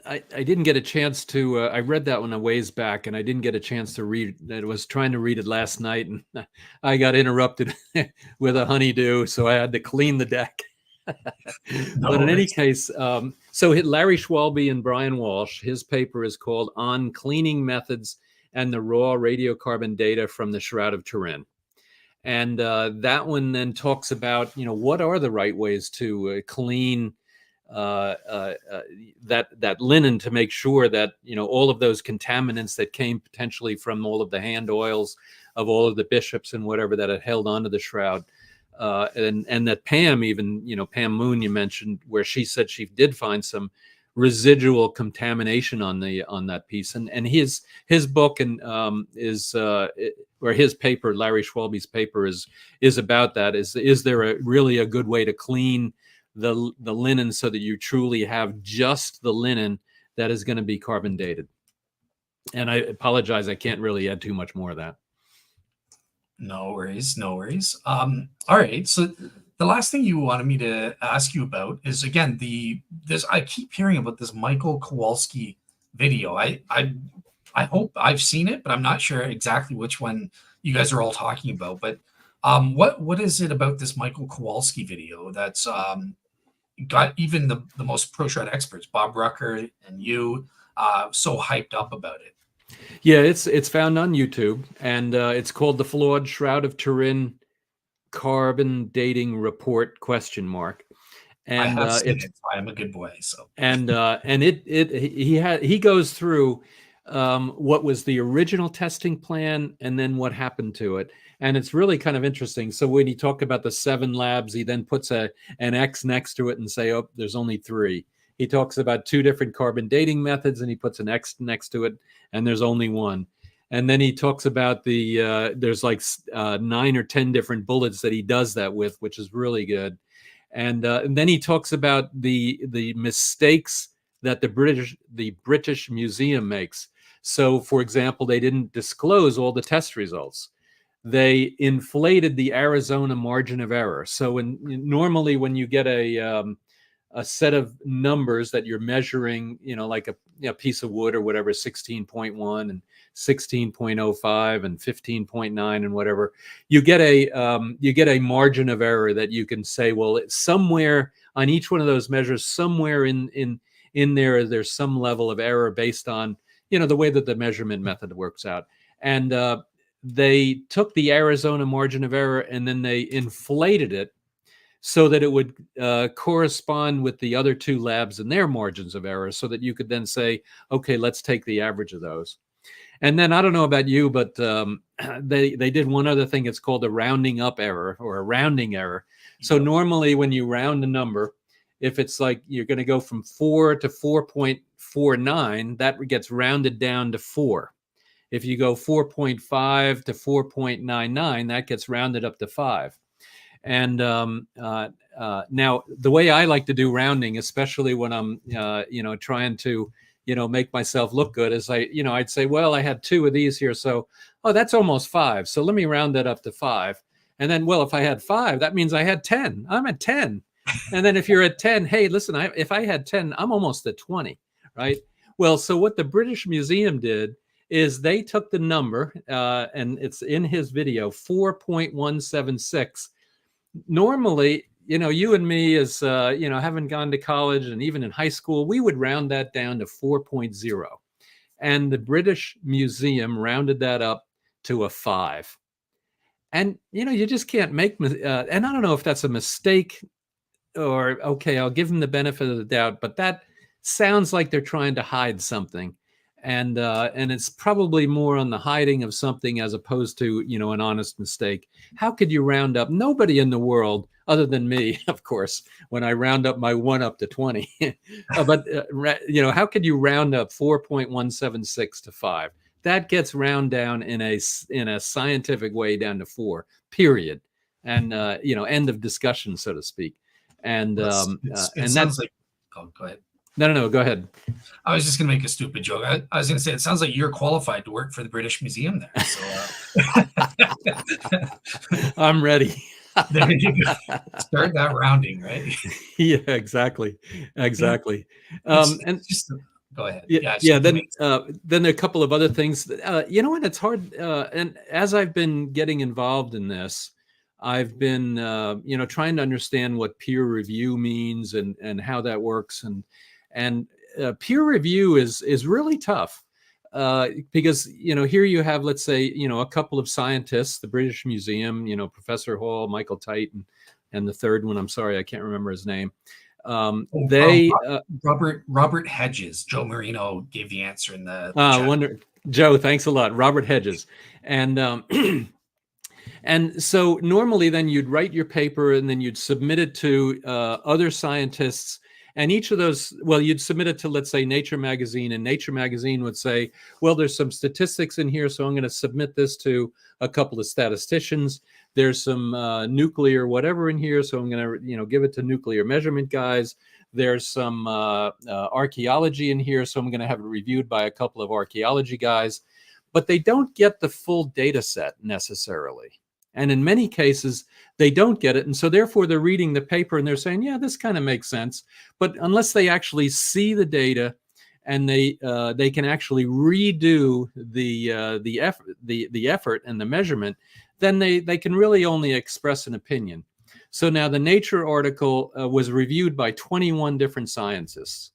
I didn't get a chance to, I read that one a ways back, and I didn't get a chance to read it. I was trying to read it last night, and I got interrupted with a honeydew, so I had to clean the deck. But in any case, so Larry Schwalbe and Brian Walsh, his paper is called On Cleaning Methods and the Raw Radiocarbon Data from the Shroud of Turin. And that one then talks about, what are the right ways to clean that linen, to make sure that, all of those contaminants that came potentially from all of the hand oils of all of the bishops and whatever that had held onto the shroud. And that Pam, even, Pam Moon, you mentioned, where she said she did find some residual contamination on that piece, and his book or his paper, Larry Schwalbe's paper, is about that. Is there really a good way to clean the linen so that you truly have just the linen that is going to be carbon dated? And I apologize, I can't really add too much more of that. No worries. All right. So the last thing you wanted me to ask you about is, again, I keep hearing about this Michael Kowalski video. I hope I've seen it, but I'm not sure exactly which one you guys are all talking about. But what is it about this Michael Kowalski video that's got even the most pro Shroud experts, Bob Rucker and you, so hyped up about it? Yeah, it's found on YouTube, and it's called The Flawed Shroud of Turin Carbon Dating Report ? And I have seen it. So I am a good boy. So and he goes through what was the original testing plan and then what happened to it, and it's really kind of interesting. So when he talked about the 7 labs, he then puts an X next to it and say, oh, there's only 3. He talks about 2 different carbon dating methods, and he puts an X next to it, and there's only 1. And then he talks about there's like 9 or 10 different bullets that he does that with, which is really good. And then he talks about the mistakes that the British Museum makes. So, for example, they didn't disclose all the test results. They inflated the Arizona margin of error. So normally when you get a set of numbers that you're measuring, like a piece of wood or whatever, 16.1 and 16.05 and 15.9 and whatever, you get a margin of error that you can say, well, it's somewhere on each one of those measures, somewhere in there's some level of error based on, the way that the measurement method works out. And they took the Arizona margin of error and then they inflated it so that it would correspond with the other 2 labs and their margins of error, so that you could then say, okay, let's take the average of those. And then I don't know about you, but they did one other thing. It's called a rounding up error, or a rounding error. So normally when you round a number, if it's like you're going to go from 4 to 4.49, that gets rounded down to 4. If you go 4.5 to 4.99, that gets rounded up to 5. And now the way I like to do rounding, especially when I'm, trying to, make myself look good, is I'd say, well, I had 2 of these here, so oh, that's almost 5. So let me round that up to 5. And then, well, if I had 5, that means I had 10. I'm at 10. And then if you're at 10, hey, listen, if I had 10, I'm almost at 20, right? Well, so what the British Museum did is they took the number, and it's in his video, 4.176. Normally, you and me as, having gone to college and even in high school, we would round that down to 4.0. And the British Museum rounded that up to a 5. And, you just can't make, and I don't know if that's a mistake or, okay, I'll give them the benefit of the doubt, but that sounds like they're trying to hide something. And it's probably more on the hiding of something as opposed to, an honest mistake. How could you round up? Nobody in the world, other than me, of course, when I round up my 1 up to 20. But, how could you round up 4.176 to 5? That gets round down in a scientific way down to 4, period. And, end of discussion, so to speak. And, it sounds like, oh, go ahead. No, go ahead. I was just going to make a stupid joke. I was going to say, it sounds like you're qualified to work for the British Museum there. So, I'm ready. There you go. Start that rounding, right? Yeah, exactly. And just go ahead. Then a couple of other things. And it's hard. And as I've been getting involved in this, I've been, trying to understand what peer review means and how that works. And peer review is really tough because, here you have, let's say, a couple of scientists, the British Museum, Professor Hall, Michael Tite, and the third one, I'm sorry, I can't remember his name. Robert Hedges. Joe Marino gave the answer in the Joe, thanks a lot. Robert Hedges. And and so normally then you'd write your paper and then you'd submit it to other scientists. And each of those, well, you'd submit it to, let's say, Nature Magazine, and Nature Magazine would say, well, there's some statistics in here, so I'm going to submit this to a couple of statisticians. There's some nuclear whatever in here, so I'm going to, give it to nuclear measurement guys. There's some archaeology in here, so I'm going to have it reviewed by a couple of archaeology guys. But they don't get the full data set necessarily. And in many cases, they don't get it. And so therefore, they're reading the paper and they're saying, yeah, this kind of makes sense. But unless they actually see the data and they can actually redo the effort and the measurement, then they can really only express an opinion. So now the Nature article was reviewed by 21 different scientists.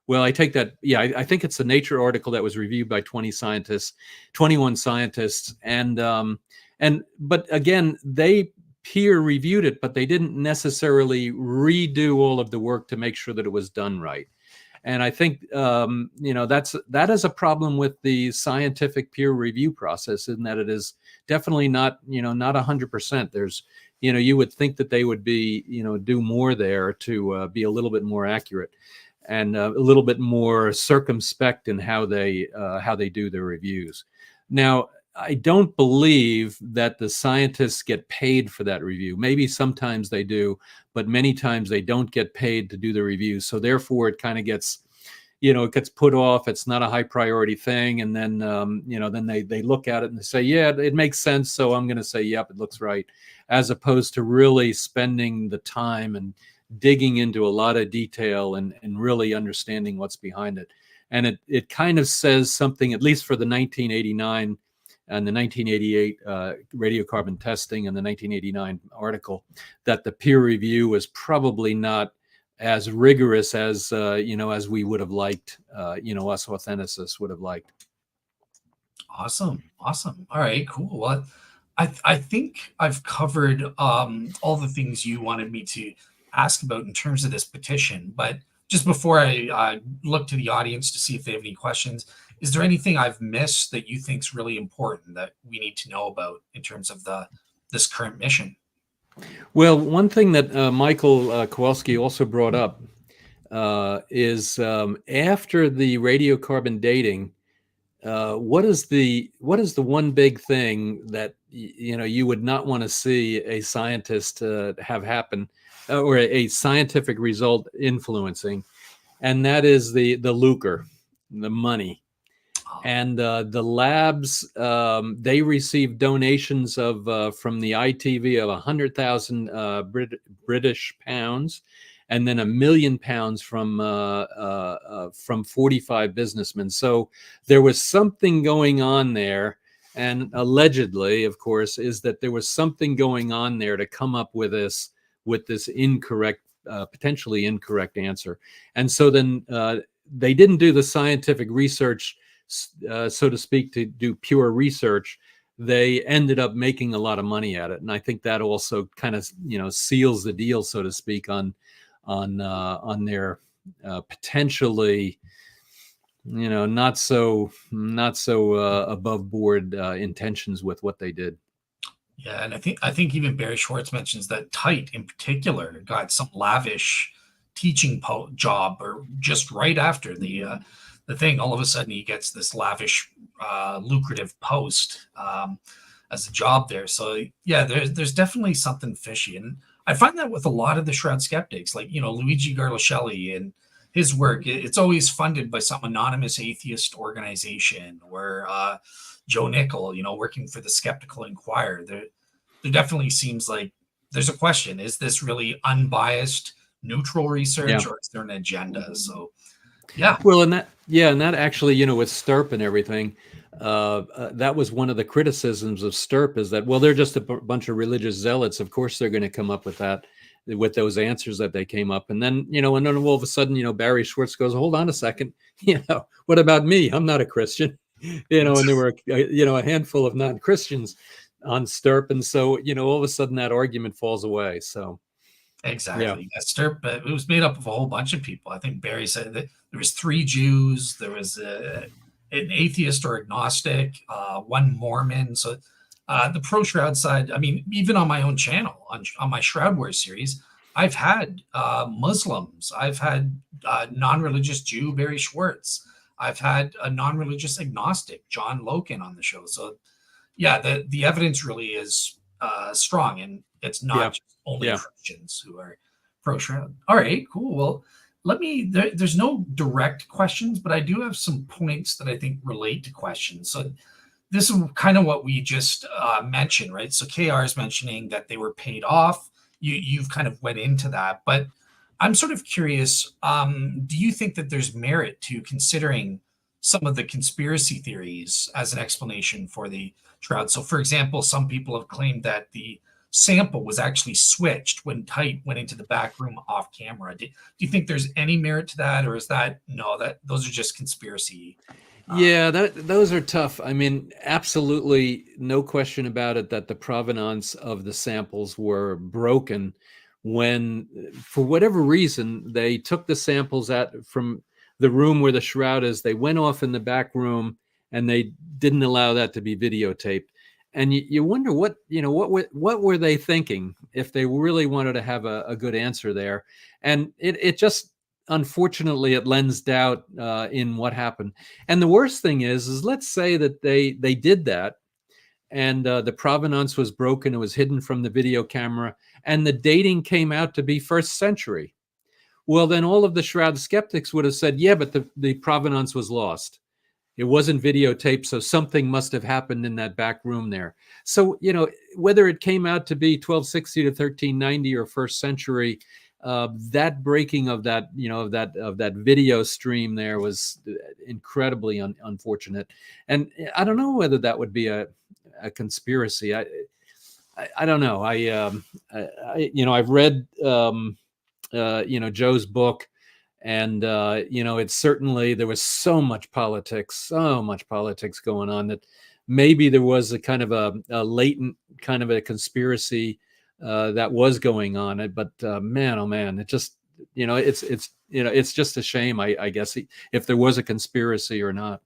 Well, I take that. Yeah, I think it's a Nature article that was reviewed by 21 scientists. But again, they peer reviewed it, but they didn't necessarily redo all of the work to make sure that it was done right. And I think, that is a problem with the scientific peer review process, in that it is definitely not 100%. There's, you would think that they would be, do more there to be a little bit more accurate and a little bit more circumspect in how they do their reviews. Now, I don't believe that the scientists get paid for that review. Maybe sometimes they do, but many times they don't get paid to do the reviews. So therefore, it kind of gets, it gets put off. It's not a high priority thing. And then, then they look at it and they say, yeah, it makes sense. So I'm going to say, yep, it looks right. As opposed to really spending the time and digging into a lot of detail and really understanding what's behind it. And it kind of says something, at least for the 1989 and the 1988 radiocarbon testing and the 1989 article, that the peer review was probably not as rigorous as, as we would have liked, us authenticists would have liked. Awesome. All right, cool. Well, I think I've covered all the things you wanted me to ask about in terms of this petition, but just before I look to the audience to see if they have any questions, is there anything I've missed that you think is really important that we need to know about in terms of this current mission? Well, one thing that Michael Kowalski also brought up is after the radiocarbon dating, what is the one big thing that you would not want to see a scientist have happen, or a scientific result influencing, and that is the lucre, the money. And the labs, they received donations of from the ITV of 100,000 British pounds, and then £1 million from 45 businessmen. So there was something going on there, and allegedly, of course, is that there was something going on there to come up with this incorrect, potentially incorrect answer. And so then they didn't do the scientific research, so to speak, to do pure research. They ended up making a lot of money at it, and I think that also kind of seals the deal, so to speak, on their potentially not so above board intentions with what they did. Yeah, and I think even Barry Schwartz mentions that Tite in particular got some lavish teaching job, or just right after the thing, all of a sudden he gets this lavish, lucrative post as a job there. So yeah, there's definitely something fishy, and I find that with a lot of the Shroud skeptics, like Luigi Garlascelli and his work. It's always funded by some anonymous atheist organization, or Joe Nickel, working for the Skeptical Inquirer. There definitely seems like there's a question: is this really unbiased, neutral research, or is there an agenda? So yeah. Well, and that actually, with STIRP and everything, that was one of the criticisms of STIRP, is that, well, they're just a bunch of religious zealots. Of course, they're going to come up with those answers that they came up. And then, and then all of a sudden, Barry Schwartz goes, hold on a second, what about me? I'm not a Christian, and there were, a handful of non-Christians on STIRP. And so, all of a sudden that argument falls away. So. Exactly. Yeah. STIRP, it was made up of a whole bunch of people. I think Barry said that there was 3 Jews, there was an atheist or agnostic, 1 Mormon. So the pro Shroud side, I mean, even on my own channel, on my Shroud Wars series, I've had Muslims, I've had non-religious Jew Barry Schwartz, I've had a non-religious agnostic John Loken on the show. So yeah, the evidence really is strong, and it's not just only Christians who are pro Shroud. All right, cool. Well, there's no direct questions, but I do have some points that I think relate to questions. So this is kind of what we just mentioned, right? So KR is mentioning that they were paid off. You've kind of went into that, but I'm sort of curious, do you think that there's merit to considering some of the conspiracy theories as an explanation for the Shroud? So for example, some people have claimed that the sample was actually switched when Tite went into the back room off camera. Do you think there's any merit to that, or is that those are just conspiracy? Yeah, those are tough. I mean, absolutely no question about it that the provenance of the samples were broken when, for whatever reason, they took the samples from the room where the Shroud is. They went off in the back room, and they didn't allow that to be videotaped. And you wonder what were they thinking, if they really wanted to have a good answer there. And it just, unfortunately, it lends doubt in what happened. And the worst thing is let's say that they did that, and the provenance was broken, it was hidden from the video camera, and the dating came out to be 1st century. Well, then all of the Shroud skeptics would have said, yeah, but the provenance was lost. It wasn't videotaped, so something must have happened in that back room there. So, whether it came out to be 1260 to 1390 or 1st century, that breaking of that, of that video stream there was incredibly unfortunate. And I don't know whether that would be a conspiracy. I don't know. I've read, Joe's book. And, it's certainly, there was so much politics going on, that maybe there was a kind of a latent kind of a conspiracy that was going on. But man, oh man, it just, it's just a shame, I guess, if there was a conspiracy or not.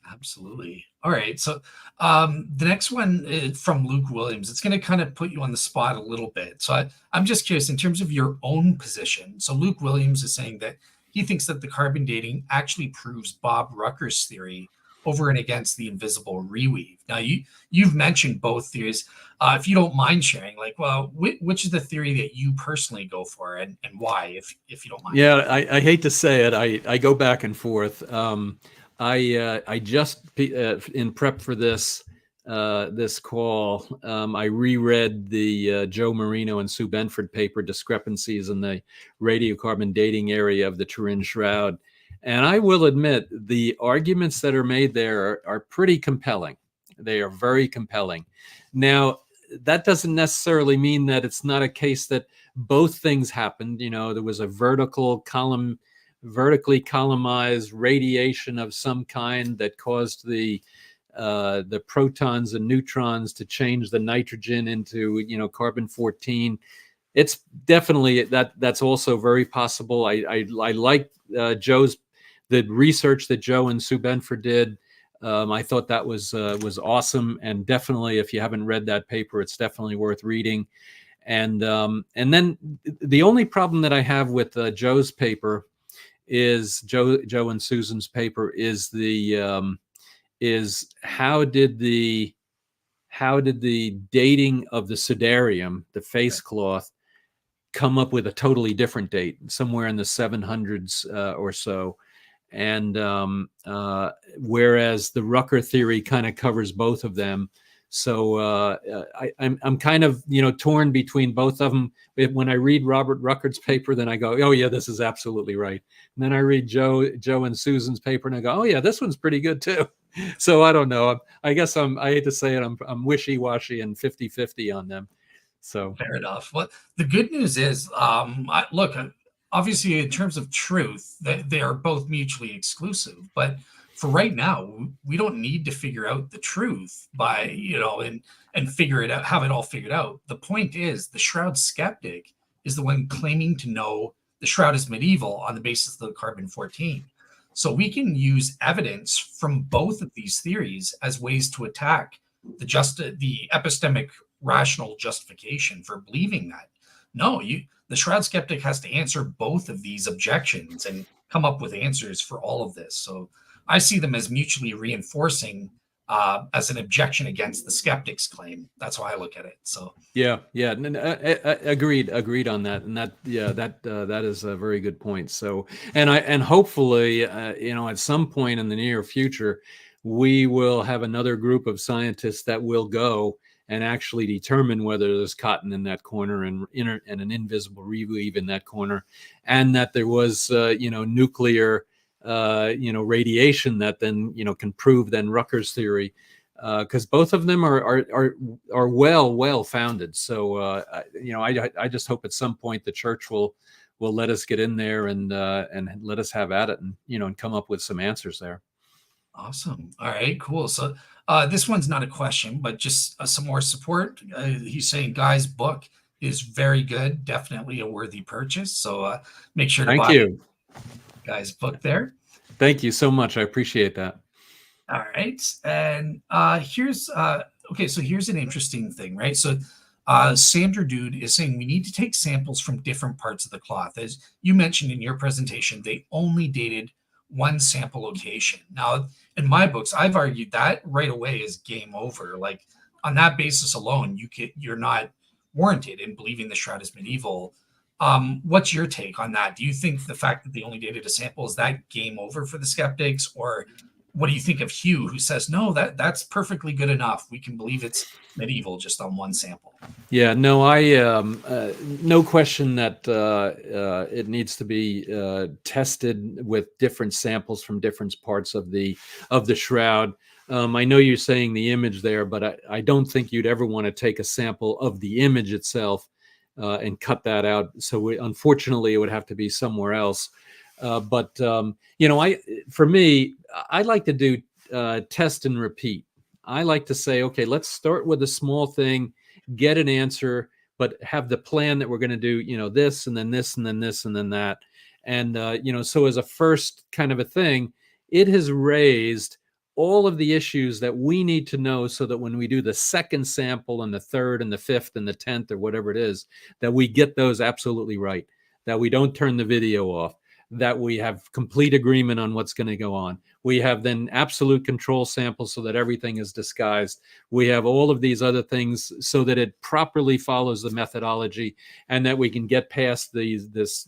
Absolutely. All right. So the next one is from Luke Williams. It's going to kind of put you on the spot a little bit. So I'm just curious, in terms of your own position. So Luke Williams is saying that he thinks that the carbon dating actually proves Bob Rucker's theory over and against the invisible reweave. Now, you've mentioned both theories. If you don't mind sharing, which is the theory that you personally go for, and why, if you don't mind? Yeah, I hate to say it. I go back and forth. I just in prep for this this call, I reread the Joe Marino and Sue Benford paper, Discrepancies in the Radiocarbon Dating Area of the Turin Shroud. And I will admit, the arguments that are made there are pretty compelling. They are very compelling. Now, that doesn't necessarily mean that it's not a case that both things happened. You know, there was a vertically columnized radiation of some kind that caused the protons and neutrons to change the nitrogen into, you know, carbon-14. It's definitely that's also very possible. I like the research that Joe and Sue Benford did. I thought that was awesome, and definitely, if you haven't read that paper, it's definitely worth reading. And then the only problem that I have with Joe's paper is Joe and Susan's paper is how did the dating of the Sudarium, the face cloth, come up with a totally different date, somewhere in the 700s or so. And whereas the Rucker theory kind of covers both of them. So I'm kind of, you know, torn between both of them. When I read Robert Rucker's paper, then I go, oh yeah, this is absolutely right. And then I read Joe and Susan's paper, and I go, oh yeah, this one's pretty good too. So I don't know. I guess I hate to say it, I'm wishy-washy and 50-50 on them. So Fair enough. Well, the good news is, look, obviously, in terms of truth, they are both mutually exclusive. But for right now, we don't need to figure out the truth by, you know, and figure it out, have it all figured out. The point is, the Shroud skeptic is the one claiming to know the Shroud is medieval on the basis of the carbon-14. So we can use evidence from both of these theories as ways to attack the epistemic rational justification for believing that. No, the Shroud skeptic has to answer both of these objections and come up with answers for all of this. So I see them as mutually reinforcing as an objection against the skeptic's claim. That's how I look at it. So yeah, agreed on that, and that is a very good point. So, and hopefully, you know, at some point in the near future, we will have another group of scientists that will go and actually determine whether there's cotton in that corner and an invisible reweave in that corner, and that there was, you know, nuclear, you know, radiation that then, you know, can prove then Rucker's theory, because both of them are well founded. So you know, I just hope at some point the church will let us get in there and let us have at it, and, you know, and come up with some answers there. awesome. All right, cool. So this one's not a question, but just some more support. He's saying Guy's book is very good, definitely a worthy purchase. So make sure to Thank buy you. Guy's book there. Thank you so much. I appreciate that. All right. And here's okay, so here's an interesting thing, right? So Sandra Dude is saying we need to take samples from different parts of the cloth. As you mentioned in your presentation, they only dated one sample location. Now, in my books, I've argued that right away is game over. Like, on that basis alone, you're not warranted in believing the Shroud is medieval. What's your take on that? Do you think the fact that they only dated a sample, is that game over for the skeptics? Or what do you think of Hugh, who says, no, that's perfectly good enough. We can believe it's medieval just on one sample? Yeah, no, no question that it needs to be tested with different samples from different parts of the shroud. I know you're saying the image there, but I don't think you'd ever want to take a sample of the image itself and cut that out. So unfortunately, it would have to be somewhere else. But you know, for me, I like to do test and repeat. I like to say, okay, let's start with a small thing, get an answer, but have the plan that we're going to do, you know, this and then this and then this and then that. And, you know, so as a first kind of a thing, it has raised all of the issues that we need to know, so that when we do the second sample and the third and the fifth and the 10th or whatever it is, that we get those absolutely right, that we don't turn the video off, that we have complete agreement on what's going to go on. We have then absolute control samples so that everything is disguised. We have all of these other things so that it properly follows the methodology, and that we can get past this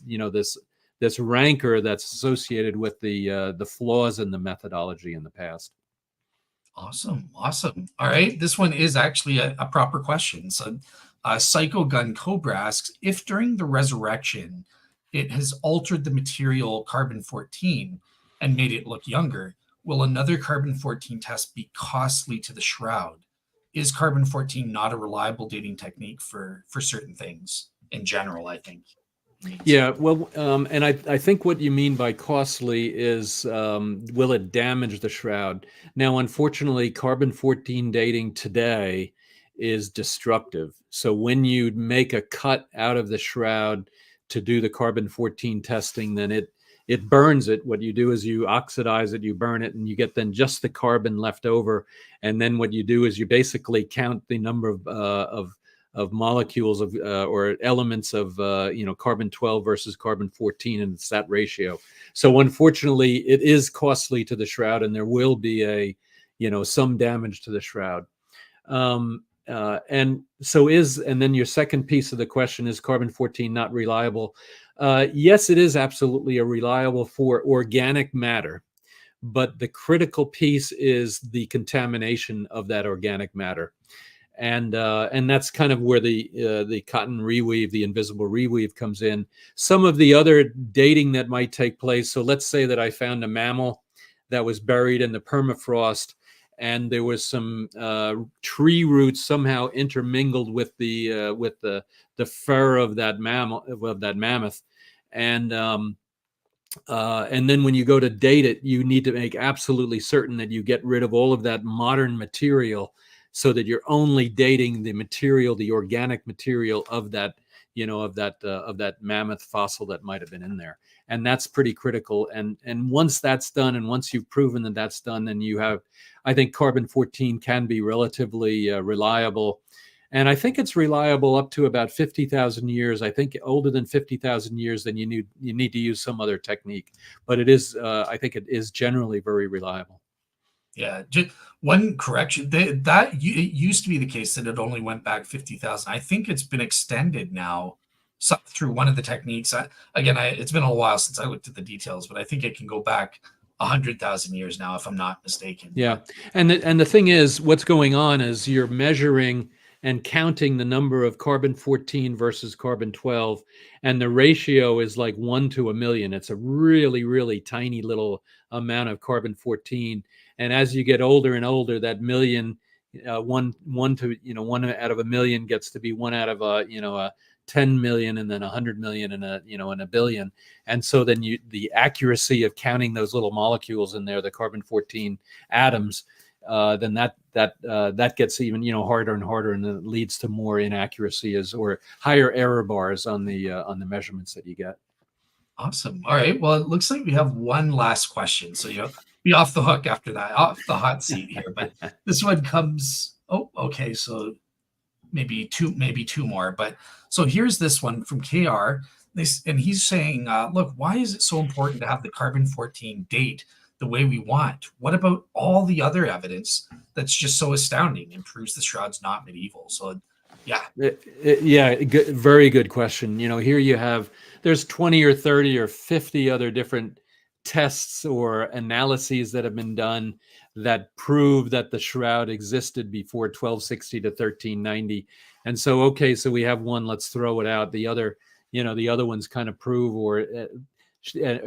this rancor that's associated with the flaws in the methodology in the past. Awesome. Awesome. All right. This one is actually a proper question. So, Psycho Gun Cobra asks, if during the resurrection it has altered the material carbon 14 and made it look younger, will another carbon 14 test be costly to the Shroud? Is carbon 14 not a reliable dating technique for certain things in general, I think? Yeah, well, and I think what you mean by costly is, will it damage the Shroud? Now, unfortunately, carbon-14 dating today is destructive. So when you make a cut out of the Shroud to do the carbon-14 testing, then it burns it. What you do is you oxidize it, you burn it, and you get then just the carbon left over. And then what you do is you basically count the number of molecules of or elements of carbon-12 versus carbon-14, and it's that ratio. So unfortunately, it is costly to the Shroud, and there will be some damage to the Shroud. And then your second piece of the question is carbon-14 not reliable? Yes, it is absolutely reliable for organic matter, but the critical piece is the contamination of that organic matter. And that's kind of where the cotton reweave, the invisible reweave, comes in. Some of the other dating that might take place. So let's say that I found a mammal that was buried in the permafrost, and there was some tree roots somehow intermingled with the fur of that mammoth, and then when you go to date it, you need to make absolutely certain that you get rid of all of that modern material, so that you're only dating the material, the organic material of that mammoth fossil that might have been in there. And that's pretty critical. And once that's done, and once you've proven that that's done, then you have, I think carbon-14 can be relatively reliable. And I think it's reliable up to about 50,000 years. I think older than 50,000 years, then you need to use some other technique. But it is, I think it is generally very reliable. Yeah, just one correction. It used to be the case that it only went back 50,000. I think it's been extended now through one of the techniques. It's been a while since I looked at the details, but I think it can go back 100,000 years now, if I'm not mistaken. Yeah, and the thing is, what's going on is you're measuring and counting the number of carbon-14 versus carbon-12, and the ratio is like 1 to 1,000,000. It's a really, really tiny little amount of carbon-14. And as you get older and older, that million, one out of 1,000,000 gets to be 1 out of a 10 million, and then 100 million, and a billion. And so then the accuracy of counting those little molecules in there, the carbon-14 atoms, then that gets even harder and harder, and it leads to more inaccuracies or higher error bars on the measurements that you get. Awesome. All right. Well, it looks like we have one last question, so be off the hook after that, off the hot seat here. But this one comes. Oh, okay. So maybe two more. But so here's this one from KR. And he's saying, look, why is it so important to have the carbon-14 date the way we want? What about all the other evidence that's just so astounding and proves the Shroud's not medieval? So, yeah. Very good question. Here there's 20 or 30 or 50 other different tests or analyses that have been done that prove that the Shroud existed before 1260 to 1390. And so, so we have one, let's throw it out. The other ones kind of prove or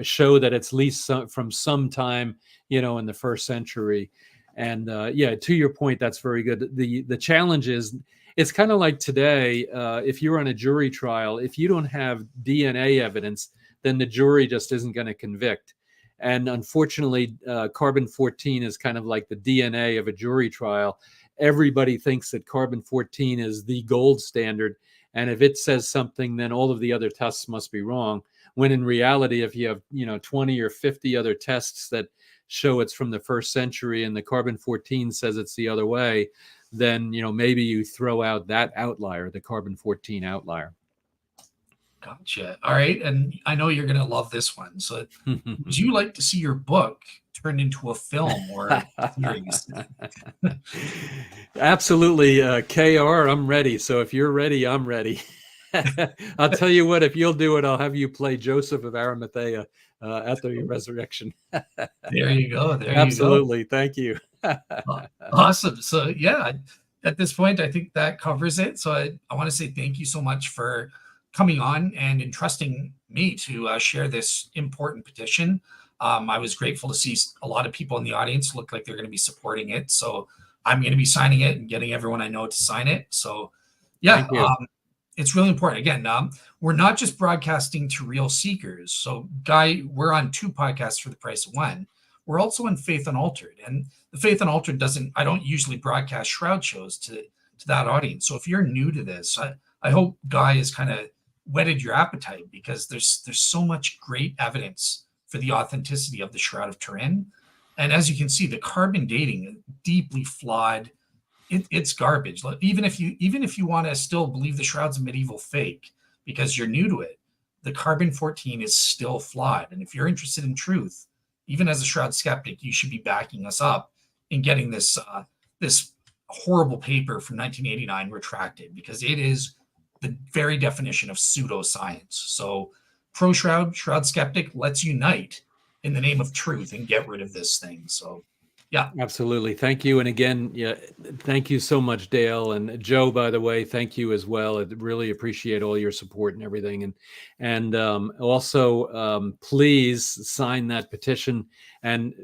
show that it's at least from some time, in the first century. And to your point, that's very good. The challenge is, it's kind of like today, if you're on a jury trial, if you don't have DNA evidence, then the jury just isn't going to convict. And unfortunately, carbon-14 is kind of like the DNA of a jury trial. Everybody thinks that carbon-14 is the gold standard. And if it says something, then all of the other tests must be wrong. When in reality, if you have 20 or 50 other tests that show it's from the first century and the carbon-14 says it's the other way, then maybe you throw out that outlier, the carbon-14 outlier. Gotcha. All right. And I know you're going to love this one. So would you like to see your book turned into a film or a series? Absolutely. KR, I'm ready. So if you're ready, I'm ready. I'll tell you what, if you'll do it, I'll have you play Joseph of Arimathea at the resurrection. There you go. There you go. Absolutely. Thank you. Awesome. So yeah, at this point, I think that covers it. So I want to say thank you so much for coming on and entrusting me to share this important petition. I was grateful to see a lot of people in the audience look like they're going to be supporting it. So I'm going to be signing it and getting everyone I know to sign it. So yeah, it's really important. Again, we're not just broadcasting to real seekers. So Guy, we're on 2 podcasts for the price of 1. We're also on Faith Unaltered, and the Faith Unaltered I don't usually broadcast Shroud shows to that audience. So if you're new to this, I hope Guy has kind of whetted your appetite, because there's so much great evidence for the authenticity of the Shroud of Turin. And as you can see, the carbon dating, deeply flawed. It's garbage. Even if you want to still believe the Shroud's a medieval fake because you're new to it, the carbon-14 is still flawed. And if you're interested in truth, even as a Shroud skeptic, you should be backing us up in getting this horrible paper from 1989 retracted, because it is the very definition of pseudoscience. So pro-Shroud, Shroud skeptic, let's unite in the name of truth and get rid of this thing. So yeah, absolutely. Thank you. And again, yeah, thank you so much, Dale. And Joe, by the way, thank you as well. I really appreciate all your support and everything. And also, please sign that petition and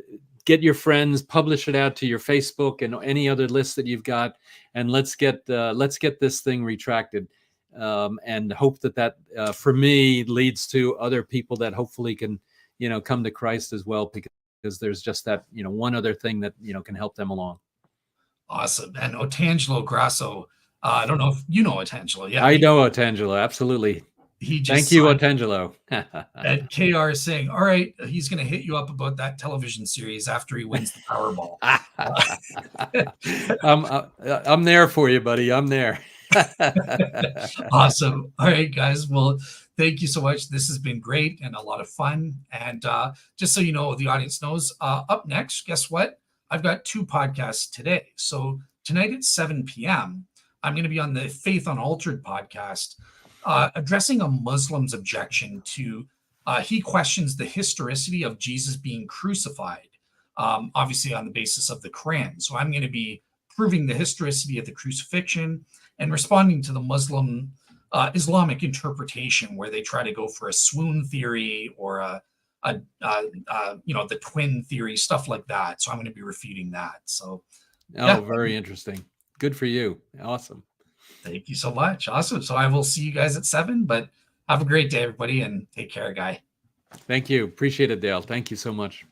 get your friends, publish it out to your Facebook and any other list that you've got. And let's get this thing retracted. And hope that for me leads to other people that hopefully can, come to Christ as well, because there's just that, one other thing that, can help them along. Awesome. And Otangelo Grasso, I don't know if you know Otangelo. Yeah, I know Otangelo. Absolutely. Thank you, Otangelo. And KR is saying, all right, he's going to hit you up about that television series after he wins the Powerball. I'm there for you, buddy. I'm there. Awesome. All right, guys. Well, thank you so much. This has been great and a lot of fun. And just so you know, the audience knows, up next, guess what? I've got 2 podcasts today. So tonight at 7 p.m., I'm going to be on the Faith Unaltered podcast, addressing a Muslim's objection to, he questions the historicity of Jesus being crucified, obviously on the basis of the Quran. So I'm going to be proving the historicity of the crucifixion and responding to the Muslim Islamic interpretation, where they try to go for a swoon theory or the twin theory, stuff like that. So I'm going to be refuting that. So, yeah. Very interesting. Good for you. Awesome. Thank you so much. Awesome. So I will see you guys at 7, but have a great day, everybody, and take care, Guy. Thank you. Appreciate it, Dale. Thank you so much.